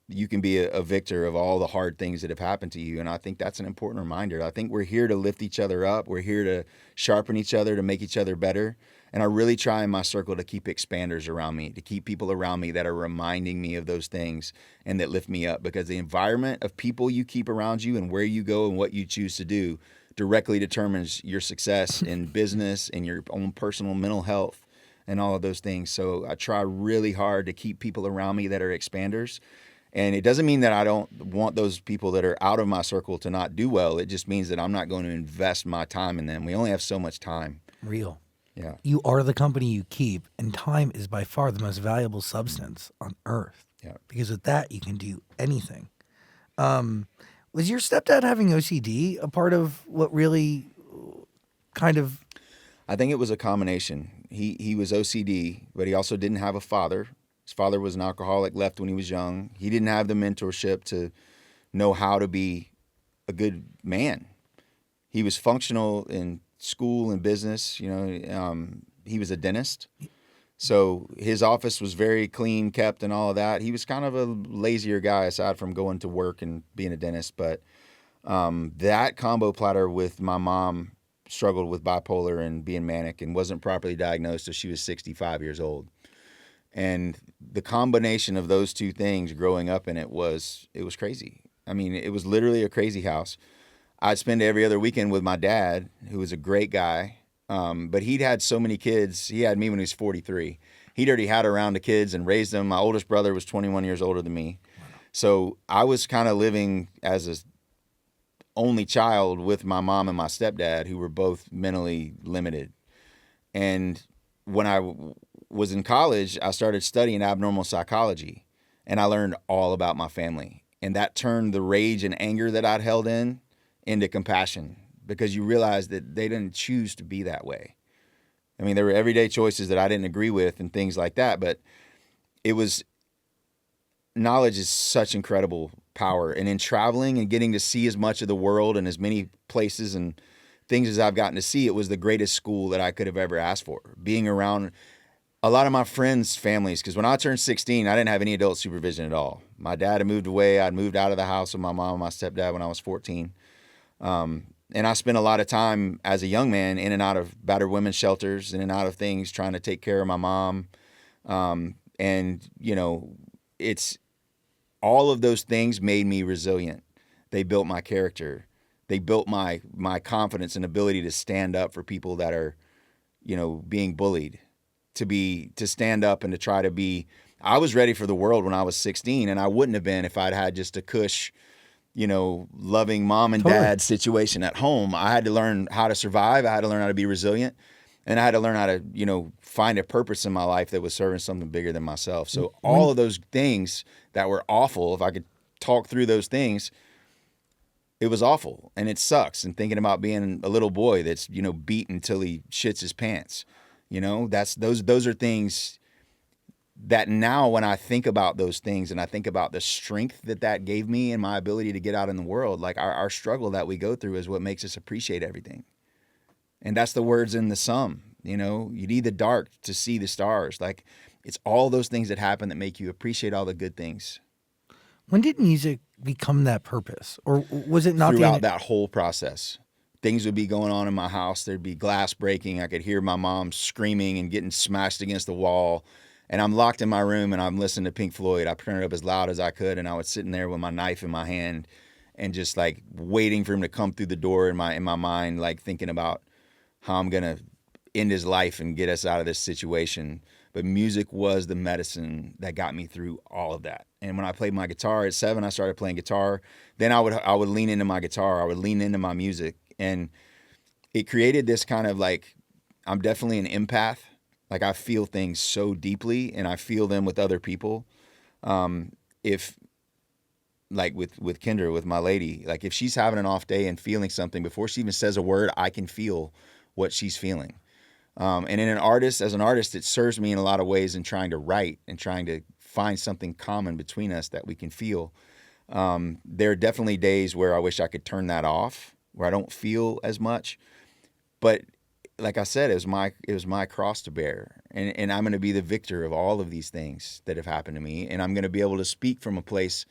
You can be a victor of all the hard things that have happened to you. And I think that's an important reminder. I think we're here to lift each other up. We're here to sharpen each other, to make each other better. And I really try in my circle to keep expanders around me, to keep people around me that are reminding me of those things and that lift me up, because the environment of people you keep around you and where you go and what you choose to do directly determines your success in business and your own personal mental health and all of those things. So I try really hard to keep people around me that are expanders. And it doesn't mean that I don't want those people that are out of my circle to not do well. It just means that I'm not going to invest my time in them. We only have so much time. Real. Yeah. You are the company you keep, and time is by far the most valuable substance on earth. Yeah. Because with that, you can do anything. Was your stepdad having OCD a part of what really kind of... I think it was a combination. He was OCD, but he also didn't have a father. His father was an alcoholic, left when he was young. He didn't have the mentorship to know how to be a good man. He was functional in school and business. He was a dentist. So his office was very clean kept and all of that. He was kind of a lazier guy aside from going to work and being a dentist. But that combo platter with my mom struggled with bipolar and being manic and wasn't properly diagnosed till she was 65 years old. And the combination of those two things growing up in it was crazy. I mean, it was literally a crazy house. I'd spend every other weekend with my dad, who was a great guy. But he'd had so many kids. He had me when he was 43. He'd already had around the kids and raised them. My oldest brother was 21 years older than me. Wow. So I was kind of living as a only child with my mom and my stepdad, who were both mentally limited. And when I was in college, I started studying abnormal psychology, and I learned all about my family. And that turned the rage and anger that I'd held into compassion, because you realize that they didn't choose to be that way. I mean, there were everyday choices that I didn't agree with and things like that, but knowledge is such incredible power. And in traveling and getting to see as much of the world and as many places and things as I've gotten to see, it was the greatest school that I could have ever asked for. Being around a lot of my friends' families, because when I turned 16, I didn't have any adult supervision at all. My dad had moved away. I'd moved out of the house with my mom and my stepdad when I was 14. And I spent a lot of time as a young man in and out of battered women's shelters, in and out of things, trying to take care of my mom. It's all of those things made me resilient. They built my character. They built my confidence and ability to stand up for people that are, being bullied, to stand up and to try to be. I was ready for the world when I was 16, and I wouldn't have been if I'd had just a cush, loving mom and dad situation at home. I had to learn how to survive. I had to learn how to be resilient, and I had to learn how to, find a purpose in my life that was serving something bigger than myself. So all of those things that were awful, if I could talk through those things, it was awful, and it sucks. And thinking about being a little boy that's, beat until he shits his pants, those are things that now when I think about those things and I think about the strength that gave me and my ability to get out in the world, like our struggle that we go through is what makes us appreciate everything. And that's the words in the Psalm, you need the dark to see the stars. Like, it's all those things that happen that make you appreciate all the good things. When did music become that purpose? Or was it not throughout that whole process? Things would be going on in my house. There'd be glass breaking. I could hear my mom screaming and getting smashed against the wall. And I'm locked in my room and I'm listening to Pink Floyd. I turned it up as loud as I could, and I was sitting there with my knife in my hand and just like waiting for him to come through the door in my mind, like thinking about how I'm gonna end his life and get us out of this situation. But music was the medicine that got me through all of that. And when I played my guitar at 7, I started playing guitar. Then I would lean into my guitar. I would lean into my music, and it created this kind of like, I'm definitely an empath. Like, I feel things so deeply, and I feel them with other people. If like with Kendra, with my lady, like if she's having an off day and feeling something, before she even says a word, I can feel what she's feeling. And as an artist, it serves me in a lot of ways in trying to write and trying to find something common between us that we can feel. There are definitely days where I wish I could turn that off, where I don't feel as much. But like I said, it was my cross to bear, and I'm going to be the victor of all of these things that have happened to me, and I'm going to be able to speak from a place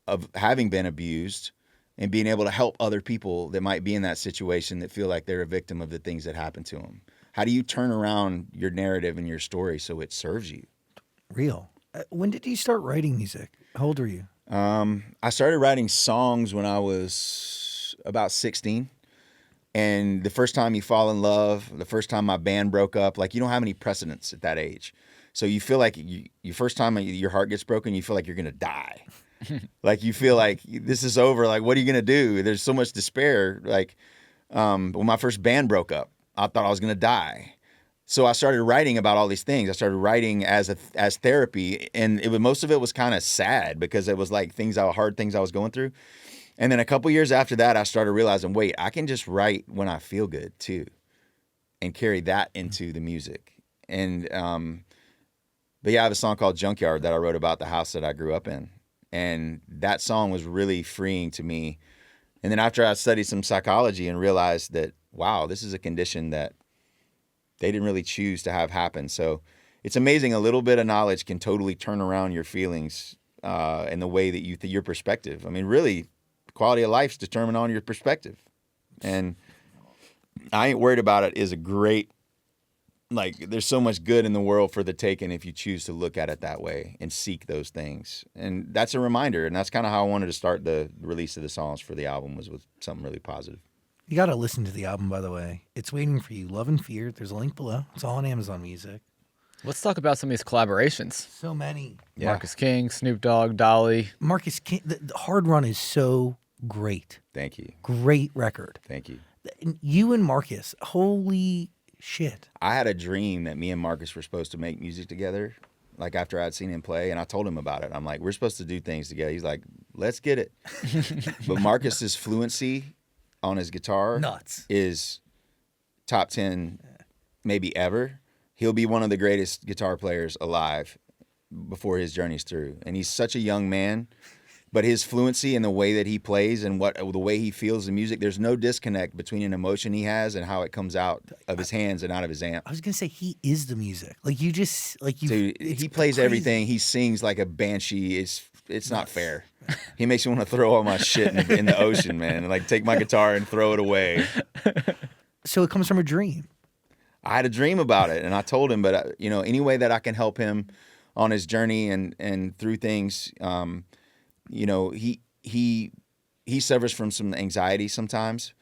of having been abused and being able to help other people that might be in that situation that feel like they're a victim of the things that happened to them. How do you turn around your narrative and your story so it serves you? Real. When did you start writing music? How old are you? I started writing songs when I was about 16. And the first time you fall in love, the first time my band broke up, like, you don't have any precedents at that age. So you feel like you first time your heart gets broken, you feel like you're going to die. Like, you feel like this is over. Like, what are you going to do? There's so much despair. Like, when my first band broke up, I thought I was going to die. So I started writing about all these things. I started writing as therapy, and most of it was kind of sad because it was like hard things I was going through. And then a couple years after that, I started realizing, wait, I can just write when I feel good too, and carry that into the music. And but yeah, I have a song called Junkyard that I wrote about the house that I grew up in, and that song was really freeing to me. And then after I studied some psychology and realized that, wow, this is a condition that they didn't really choose to have happen. So it's amazing. A little bit of knowledge can totally turn around your feelings and the way that your perspective. I mean, really, quality of life's determined on your perspective. And I Ain't Worried About It is a great, like, there's so much good in the world for the taking if you choose to look at it that way and seek those things. And that's a reminder. And that's kind of how I wanted to start the release of the songs for the album, was with something really positive. You got to listen to the album, by the way. It's waiting for you. Love and Fear. There's a link below. It's all on Amazon Music. Let's talk about some of these collaborations. So many. Yeah. Marcus King, Snoop Dogg, Dolly. Marcus King, the Hard Run is so great. Thank you. Great record. Thank you. You and Marcus, holy shit. I had a dream that me and Marcus were supposed to make music together, like after I'd seen him play, and I told him about it. I'm like, we're supposed to do things together. He's like, let's get it. But Marcus's fluency on his guitar is top 10 maybe ever. He'll be one of the greatest guitar players alive before his journey's through. And he's such a young man, but his fluency and the way that he plays and the way he feels the music, there's no disconnect between an emotion he has and how it comes out of his hands and out of his amp. I was going to say, he is the music. Like, you just, like, you. Dude, he plays crazy. everything. He sings like a banshee. It's not fair. He makes me want to throw all my shit in the ocean, man, and like take my guitar and throw it away. So it comes from a dream. I had a dream about it, and I told him, but any way that I can help him on his journey and through things, he he suffers from some anxiety sometimes.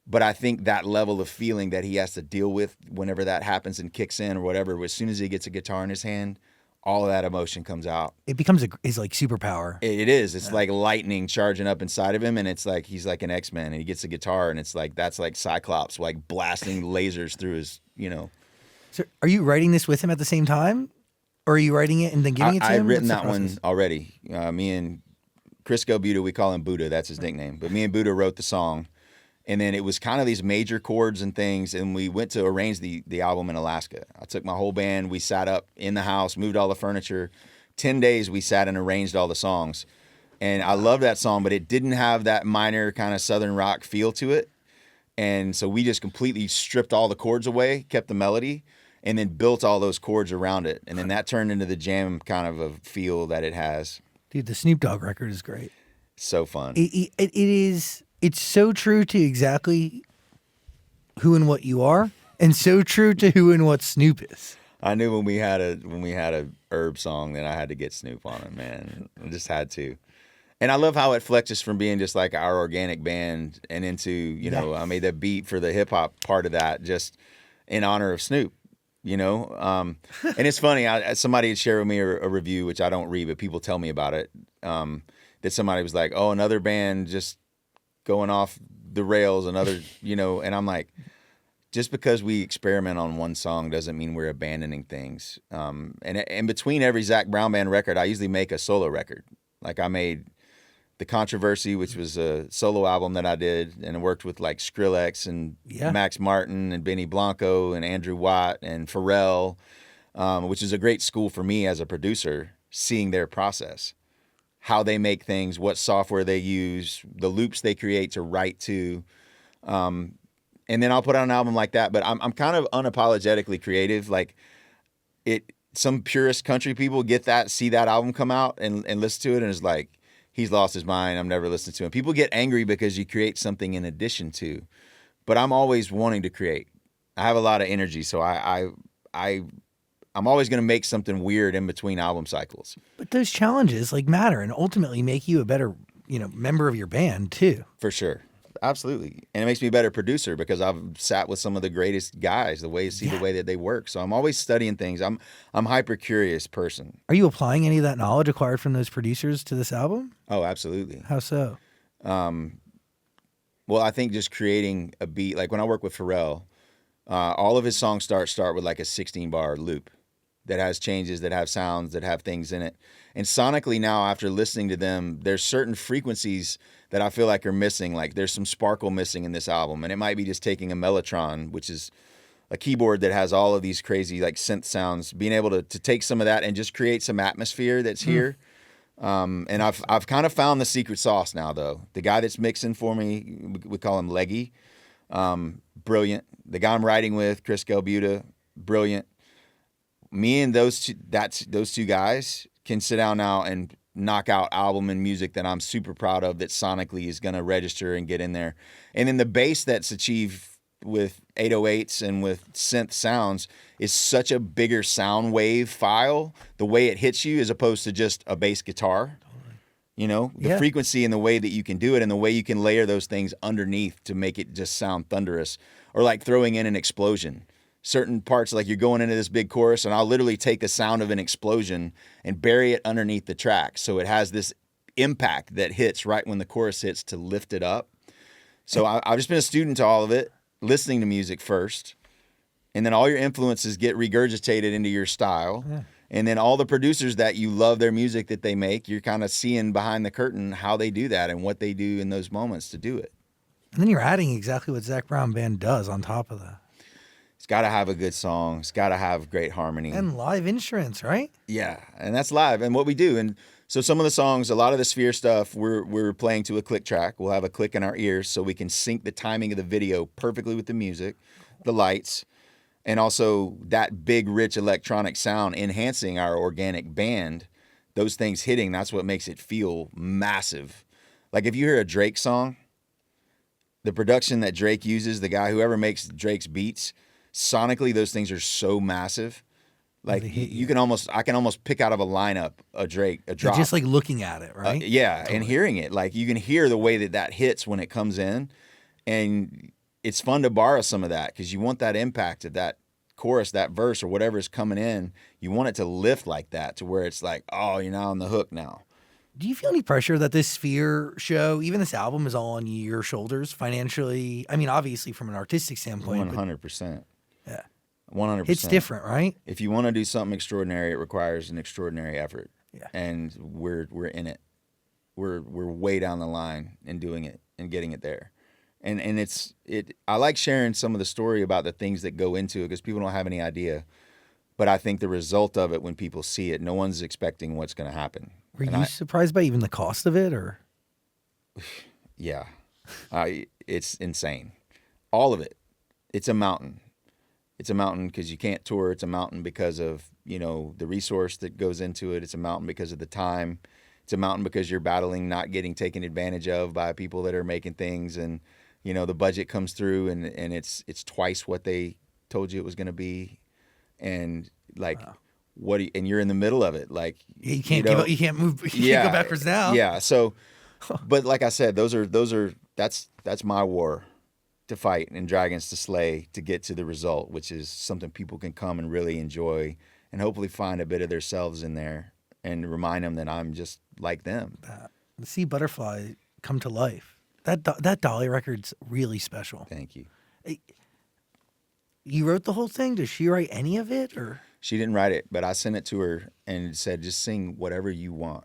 But I think that level of feeling that he has to deal with whenever that happens and kicks in or whatever, as soon as he gets a guitar in his hand, all of that emotion comes out. It becomes his like superpower. It is. It's like lightning charging up inside of him, and it's like he's like an X-Men, and he gets a guitar, and it's like that's like Cyclops, like blasting lasers through his, So are you writing this with him at the same time? Or are you writing it and then giving it to him? I've written What's the that one process? already. Me and Crisco Buddha, we call him Buddha. That's his nickname. But me and Buddha wrote the song. And then it was kind of these major chords and things. And we went to arrange the album in Alaska. I took my whole band. We sat up in the house, moved all the furniture. 10 days we sat and arranged all the songs. And I love that song, but it didn't have that minor kind of Southern rock feel to it. And so we just completely stripped all the chords away, kept the melody, and then built all those chords around it. And then that turned into the jam kind of a feel that it has. Dude, the Snoop Dogg record is great. So fun. It is. It's so true to exactly who and what you are, and so true to who and what Snoop is. I knew when we had a herb song that I had to get Snoop on it, man. I just had to. And I love how it flexes from being just like our organic band and into, I made the beat for the hip hop part of that just in honor of Snoop. And it's funny. Somebody had shared with me a review, which I don't read, but people tell me about it. That somebody was like, "Oh, another band just going off the rails." Another, and I'm like, just because we experiment on one song doesn't mean we're abandoning things. And in between every Zac Brown Band record, I usually make a solo record. Like I made The Controversy, which was a solo album that I did, and I worked with like Skrillex and Max Martin and Benny Blanco and Andrew Watt and Pharrell, which is a great school for me as a producer, seeing their process, how they make things, what software they use, the loops they create to write to. And then I'll put out an album like that, but I'm kind of unapologetically creative. Like some purist country people get that, see that album come out and listen to it, and it's like, he's lost his mind. I'm never listening to him. People get angry because you create something in addition to, but I'm always wanting to create. I have a lot of energy, so I'm always going to make something weird in between album cycles. But those challenges like matter and ultimately make you a better, member of your band too. For sure. Absolutely. And it makes me a better producer because I've sat with some of the greatest guys, the way that they work. So I'm always studying things. I'm a hyper curious person. Are you applying any of that knowledge acquired from those producers to this album? Oh, absolutely. How so? Well, I think just creating a beat, like when I work with Pharrell, all of his songs start with like a 16-bar loop that has changes, that have sounds, that have things in it. And sonically now, after listening to them, there's certain frequencies that I feel like are missing. Like there's some sparkle missing in this album. And it might be just taking a mellotron, which is a keyboard that has all of these crazy like synth sounds, being able to take some of that and just create some atmosphere that's here. And I've kind of found the secret sauce now, though. The guy that's mixing for me, we call him Leggy, brilliant. The guy I'm writing with, Crisco Buddha, brilliant. Me and those two guys can sit down now and knock out album and music that I'm super proud of, that sonically is going to register and get in there. And then the bass that's achieved with 808s and with synth sounds is such a bigger sound wave file, the way it hits you as opposed to just a bass guitar. The frequency and the way that you can do it and the way you can layer those things underneath to make it just sound thunderous, or like throwing in an explosion. Certain parts, like you're going into this big chorus, and I'll literally take the sound of an explosion and bury it underneath the track. So it has this impact that hits right when the chorus hits to lift it up. So I've just been a student to all of it, listening to music first, and then all your influences get regurgitated into your style. Yeah. And then all the producers that you love their music that they make, you're kind of seeing behind the curtain how they do that and what they do in those moments to do it. And then you're adding exactly what Zac Brown Band does on top of that. It's got to have a good song. It's got to have great harmony. And live instruments, right? Yeah, and that's live. And what we do. And so some of the songs, a lot of the Sphere stuff, we're playing to a click track. We'll have a click in our ears so we can sync the timing of the video perfectly with the music, the lights, and also that big, rich electronic sound enhancing our organic band. Those things hitting, that's what makes it feel massive. Like if you hear a Drake song, the production that Drake uses, the guy, whoever makes Drake's beats, sonically, those things are so massive Like They hit you can I can almost pick out of a lineup a drop. Just like looking at it, right? Yeah, and hearing it. Like you can hear the way that hits when it comes in, and it's fun to borrow some of that because you want that impact of that chorus, that verse, or whatever is coming in. You want it to lift like that to where it's like, oh, you're now on the hook now. Do you feel any pressure that this Sphere show, even this album, is all on your shoulders financially? I mean, obviously from an artistic standpoint. 100%. Yeah. 100%. It's different, right? If you want to do something extraordinary, it requires an extraordinary effort. Yeah. And we're in it. We're way down the line in doing it and getting it there. And I like sharing some of the story about the things that go into it because people don't have any idea. But I think the result of it when people see it, no one's expecting what's going to happen. Were you surprised by even the cost of it, or? Yeah. It's insane. All of it. It's a mountain. It's a mountain because you can't tour. It's a mountain because of, the resource that goes into it. It's a mountain because of the time. It's a mountain because you're battling not getting taken advantage of by people that are making things. And, the budget comes through and it's twice what they told you it was going to be. And like, wow. And you're in the middle of it. Like, you can't give up. You can't move. You can't go backwards now. Yeah. So, but like I said, that's my war to fight and dragons to slay to get to the result, which is something people can come and really enjoy and hopefully find a bit of themselves in there and remind them that I'm just like them. The Sea Butterfly come to life. That Dolly record's really special. Thank you. You wrote the whole thing? Does she write any of it, or? She didn't write it, but I sent it to her and said, just sing whatever you want.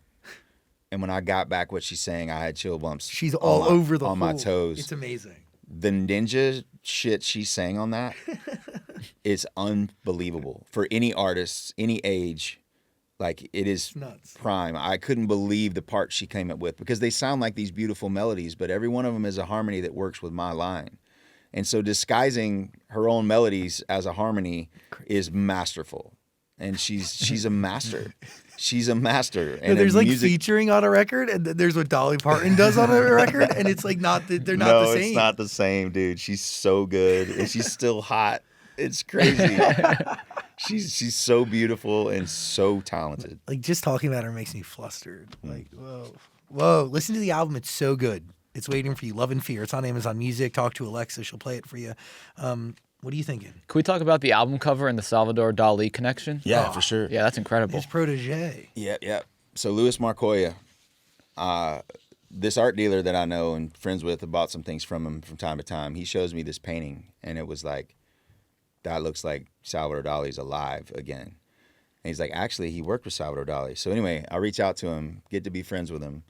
And when I got back what she's saying, I had chill bumps. She's all over on my toes. It's amazing. The ninja shit she sang on that is unbelievable for any artist, any age. Like it is nuts. Prime. I couldn't believe the part she came up with because they sound like these beautiful melodies, but every one of them is a harmony that works with my line. And so disguising her own melodies as a harmony is masterful. And she's a master. She's a master. And there's like featuring on a record, and then there's what Dolly Parton does on a record, and it's like they're not the same. No, it's not the same, dude. She's so good, and she's still hot. It's crazy. She's so beautiful and so talented. Like just talking about her makes me flustered. Like whoa! Listen to the album; it's so good. It's waiting for you. Love and Fear. It's on Amazon Music. Talk to Alexa; she'll play it for you. What are you thinking? Can we talk about the album cover and the Salvador Dali connection? Yeah, for sure. Yeah, that's incredible. His protege. Yeah. So Louis Markoya, this art dealer that I know and friends with, I bought some things from him from time to time. He shows me this painting, and it was like, that looks like Salvador Dali's alive again. And he's like, actually, he worked with Salvador Dali. So anyway, I reach out to him, get to be friends with him.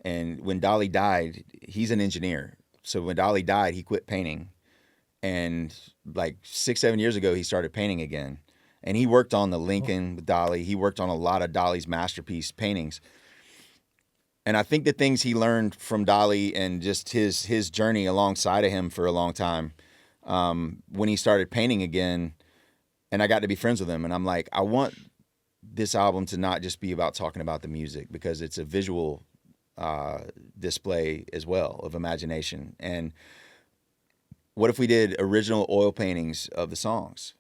And when Dali died, he's an engineer. So when Dali died, he quit painting. And like 6-7 years ago, he started painting again. And he worked on the Lincoln with Dali. He worked on a lot of Dali's masterpiece paintings. And I think the things he learned from Dali and just his journey alongside of him for a long time, when he started painting again, and I got to be friends with him, and I'm like, I want this album to not just be about talking about the music because it's a visual display as well of imagination. And what if we did original oil paintings of the songs?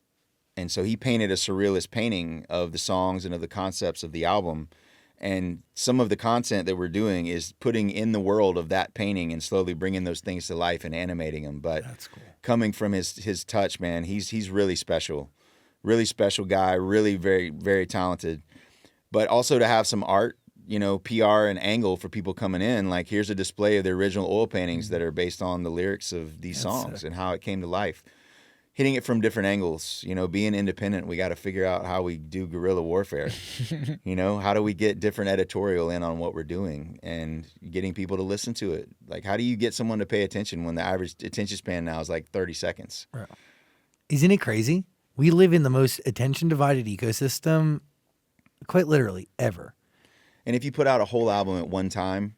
And so he painted a surrealist painting of the songs and of the concepts of the album. And some of the content that we're doing is putting in the world of that painting and slowly bringing those things to life and animating them. But that's cool. Coming from his touch, man, he's really special guy, really very, very talented. But also to have some art, PR and angle for people coming in. Like, here's a display of the original oil paintings that are based on the lyrics of these songs and how it came to life. Hitting it from different angles, being independent, we got to figure out how we do guerrilla warfare. How do we get different editorial in on what we're doing and getting people to listen to it? Like, how do you get someone to pay attention when the average attention span now is like 30 seconds? Right. Isn't it crazy? We live in the most attention-divided ecosystem, quite literally, ever. And if you put out a whole album at one time,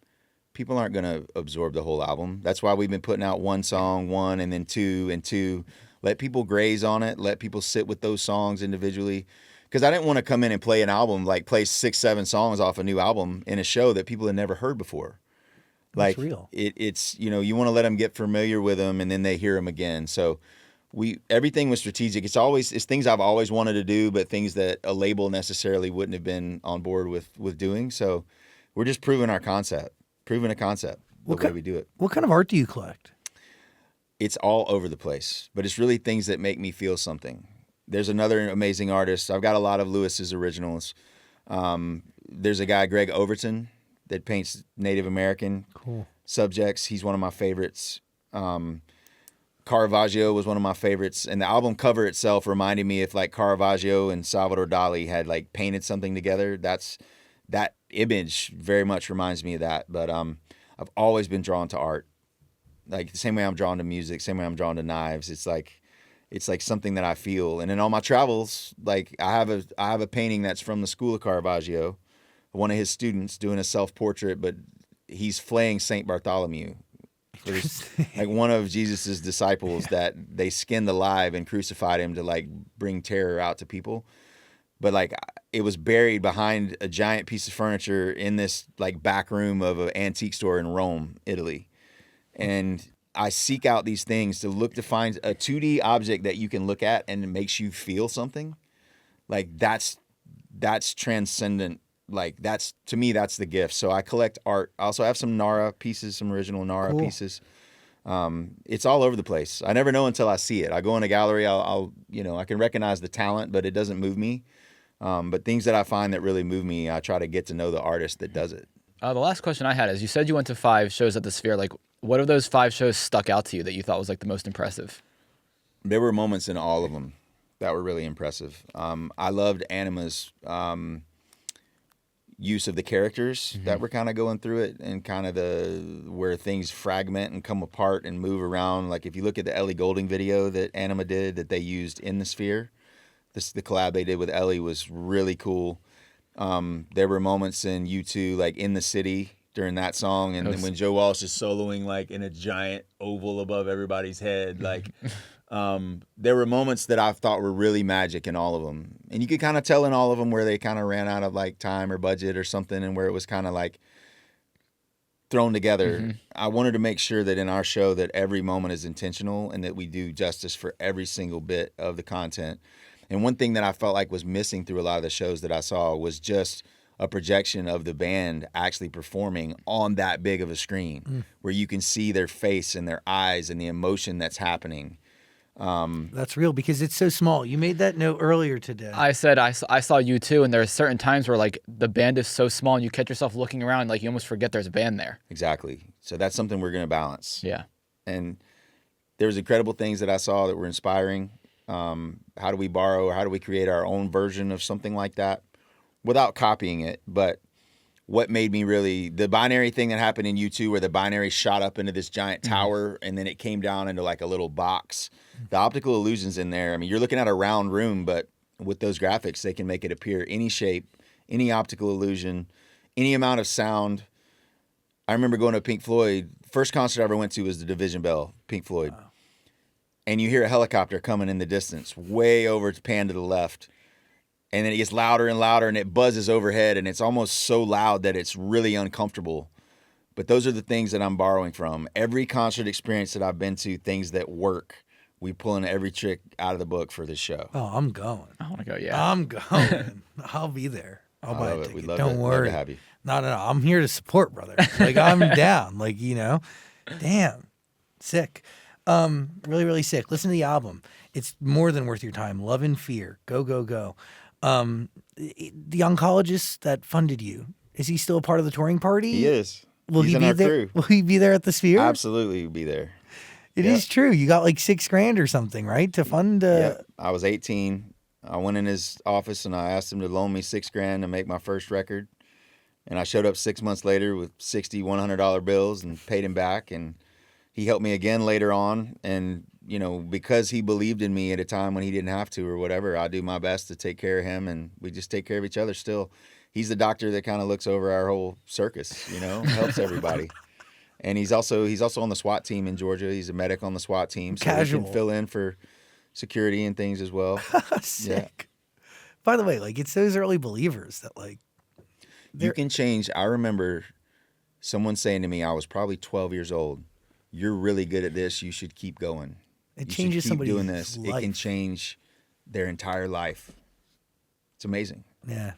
people aren't going to absorb the whole album. That's why we've been putting out one song, one, and then two, and two. Let people graze on it. Let people sit with those songs individually. Because I didn't want to come in and play an album, like play 6-7 songs off a new album in a show that people had never heard before. That's like real. It's you want to let them get familiar with them, and then they hear them again. So everything was strategic. It's things I've always wanted to do, but things that a label necessarily wouldn't have been on board with doing. So we're just proving a concept, the way we do it. What kind of art do you collect? It's all over the place, but it's really things that make me feel something. There's another amazing artist. I've got a lot of Lewis's originals. There's a guy, Greg Overton, that paints Native American subjects. He's one of my favorites. Caravaggio was one of my favorites, and the album cover itself reminded me if like Caravaggio and Salvador Dali had like painted something together. That image very much reminds me of that. But I've always been drawn to art, like the same way I'm drawn to music, same way I'm drawn to knives. It's like something that I feel. And in all my travels, like I have a painting that's from the school of Caravaggio, one of his students doing a self-portrait, but he's flaying Saint Bartholomew. Like one of Jesus's disciples that they skinned alive and crucified him to like bring terror out to people. But like it was buried behind a giant piece of furniture in this like back room of an antique store in Rome, Italy. And I seek out these things to find a 2D object that you can look at and it makes you feel something. Like that's transcendent. Like to me, that's the gift. So I collect art. I also have some Nara pieces, some original Nara pieces. It's all over the place. I never know until I see it. I go in a gallery, I can recognize the talent, but it doesn't move me. But things that I find that really move me, I try to get to know the artist that does it. The last question I had is, you said you went to 5 shows at the Sphere. Like, what of those 5 shows stuck out to you that you thought was like the most impressive? There were moments in all of them that were really impressive. I loved Anima's use of the characters that were kind of going through it, and kind of where things fragment and come apart and move around. Like if you look at the Ellie Goulding video that Anima did that they used in the Sphere, the collab they did with Ellie was really cool. There were moments in U2, like In the City during that song, and then when Joe Walsh is soloing like in a giant oval above everybody's head, like there were moments that I thought were really magic in all of them. And you could kind of tell in all of them where they kind of ran out of like time or budget or something, and where it was kind of like thrown together. I wanted to make sure that in our show that every moment is intentional and that we do justice for every single bit of the content. And one thing that I felt like was missing through a lot of the shows that I saw was just a projection of the band actually performing on that big of a screen where you can see their face and their eyes and the emotion that's happening. That's real because it's so small. You made that note earlier today. I said I saw you too, and there are certain times where like the band is so small and you catch yourself looking around, like you almost forget there's a band there. Exactly. So that's something we're going to balance. Yeah. And there was incredible things that I saw that were inspiring. How do we borrow, or how do we create our own version of something like that without copying it? But what made me really, the binary thing that happened in U2 where the binary shot up into this giant tower and then it came down into like a little box. The optical illusions in there, I mean, you're looking at a round room, but with those graphics, they can make it appear any shape, any optical illusion, any amount of sound. I remember going to Pink Floyd. First concert I ever went to was the Division Bell, Pink Floyd. Wow. And you hear a helicopter coming in the distance, way over to pan to the left. And then it gets louder and louder, and it buzzes overhead, and it's almost so loud that it's really uncomfortable. But those are the things that I'm borrowing from. Every concert experience that I've been to, things that work, we pulling every trick out of the book for this show. Oh, I'm going. I want to go, yeah. I'm going. I'll be there. I'll buy a ticket. Don't worry. Love to have you. No. I'm here to support, brother. Like, I'm down. Like, damn. Sick. Really, really sick. Listen to the album. It's more than worth your time. Love and Fear. Go, go, go. The oncologist that funded you, is he still a part of the touring party? He is. Will He's he in be our there? crew. Will he be there at the Sphere? Absolutely, he'll be there. It is true. You got like $6,000 or something, right, to fund? I was 18. I went in his office and I asked him to loan me $6,000 to make my first record. And I showed up 6 months later with $60, $100 bills and paid him back. And he helped me again later on. And because he believed in me at a time when he didn't have to or whatever, I do my best to take care of him, and we just take care of each other still. He's the doctor that kind of looks over our whole circus, helps everybody. And he's also on the SWAT team in Georgia. He's a medic on the SWAT team, so Casual. he can fill in for security and things as well. Sick. Yeah. By the way, like, it's those early believers that like you can change. I remember someone saying to me, I was probably 12 years old, "You're really good at this. You should keep going." It You should changes keep somebody's doing this. It can life. change their entire life. It's amazing. Yeah.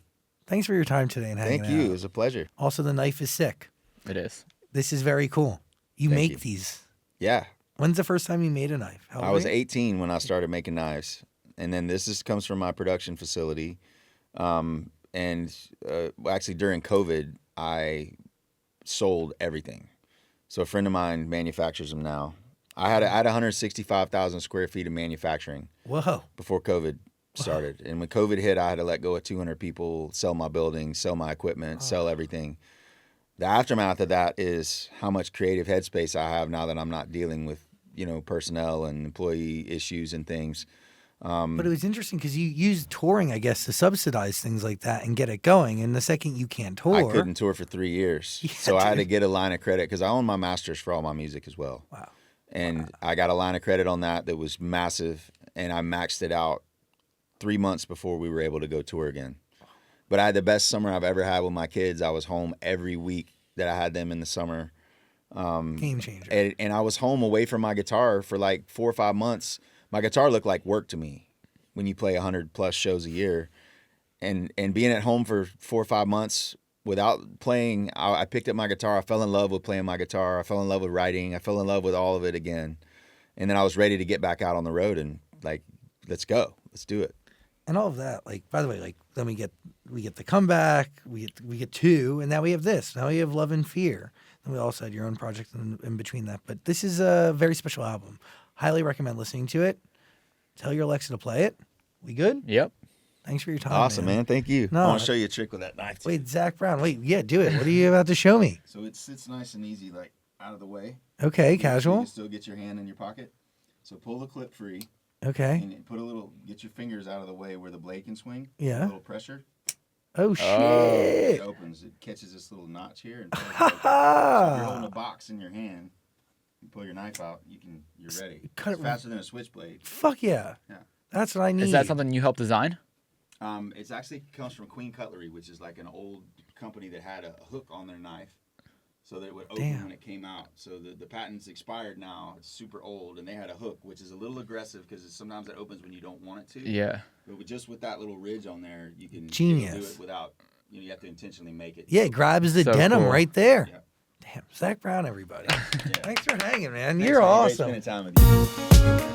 Thanks for your time today and hanging Thank you. It out. was a pleasure. Also, the knife is sick. It is. This is very cool. You Thank make you. these. Yeah. When's the first time you made a knife? How I old was were you? 18 when I started making knives. And then comes from my production facility. Actually, during COVID, I sold everything. So a friend of mine manufactures them now. I had 165,000 square feet of manufacturing Whoa. before COVID started. And when COVID hit, I had to let go of 200 people, sell my building, sell my equipment, sell everything. The aftermath of that is how much creative headspace I have now that I'm not dealing with, personnel and employee issues and things. But it was interesting because you used touring, I guess, to subsidize things like that and get it going. And the second you can't tour. I couldn't tour for 3 years. Yeah, So I had to dude. get a line of credit because I own my masters for all my music as well. Wow. And I got a line of credit on that was massive. And I maxed it out 3 months before we were able to go tour again. But I had the best summer I've ever had with my kids. I was home every week that I had them in the summer. Game changer. And I was home away from my guitar for like 4 or 5 months. My guitar looked like work to me when you play 100 plus shows a year. And being at home for 4 or 5 months without playing, I picked up my guitar. I fell in love with playing my guitar. I fell in love with writing. I fell in love with all of it again. And then I was ready to get back out on the road and like, let's go. Let's do it. And all of that, like, by the way, like, then we get the comeback, we get two, and now we have this. Now we have Love and Fear. And we also had your own project in between that. But this is a very special album. Highly recommend listening to it. Tell your Alexa to play it. We good? Yep. Thanks for your time. Awesome, man. Thank you. No, I want to show you a trick with that knife. Too. Wait, Zac Brown. Wait, yeah, do it. What are you about to show me? So it sits nice and easy, like out of the way. Okay, You casual. can still get your hand in your pocket. So pull the clip free Okay. and get your fingers out of the way where the blade can swing. Yeah. A little pressure. Oh, shit. It opens. It catches this little notch here. And so if you're holding a box in your hand, you pull your knife out, you're ready. cut It's it- faster than a switchblade. Fuck yeah. Yeah. That's what I need. Is that something you helped design? It's actually comes from Queen Cutlery, which is like an old company that had a hook on their knife, so that it would open Damn. when it came out. So the patent's expired now. It's super old, and they had a hook, which is a little aggressive because sometimes it opens when you don't want it to. Yeah. But just with that little ridge on there, you can Genius. do it without. You have to intentionally make it. Yeah, it grabs the So denim cool. right there. Yeah. Damn, Zac Brown, everybody. Yeah. Thanks for hanging, man. Thanks, You're man. Great awesome. spending time with you.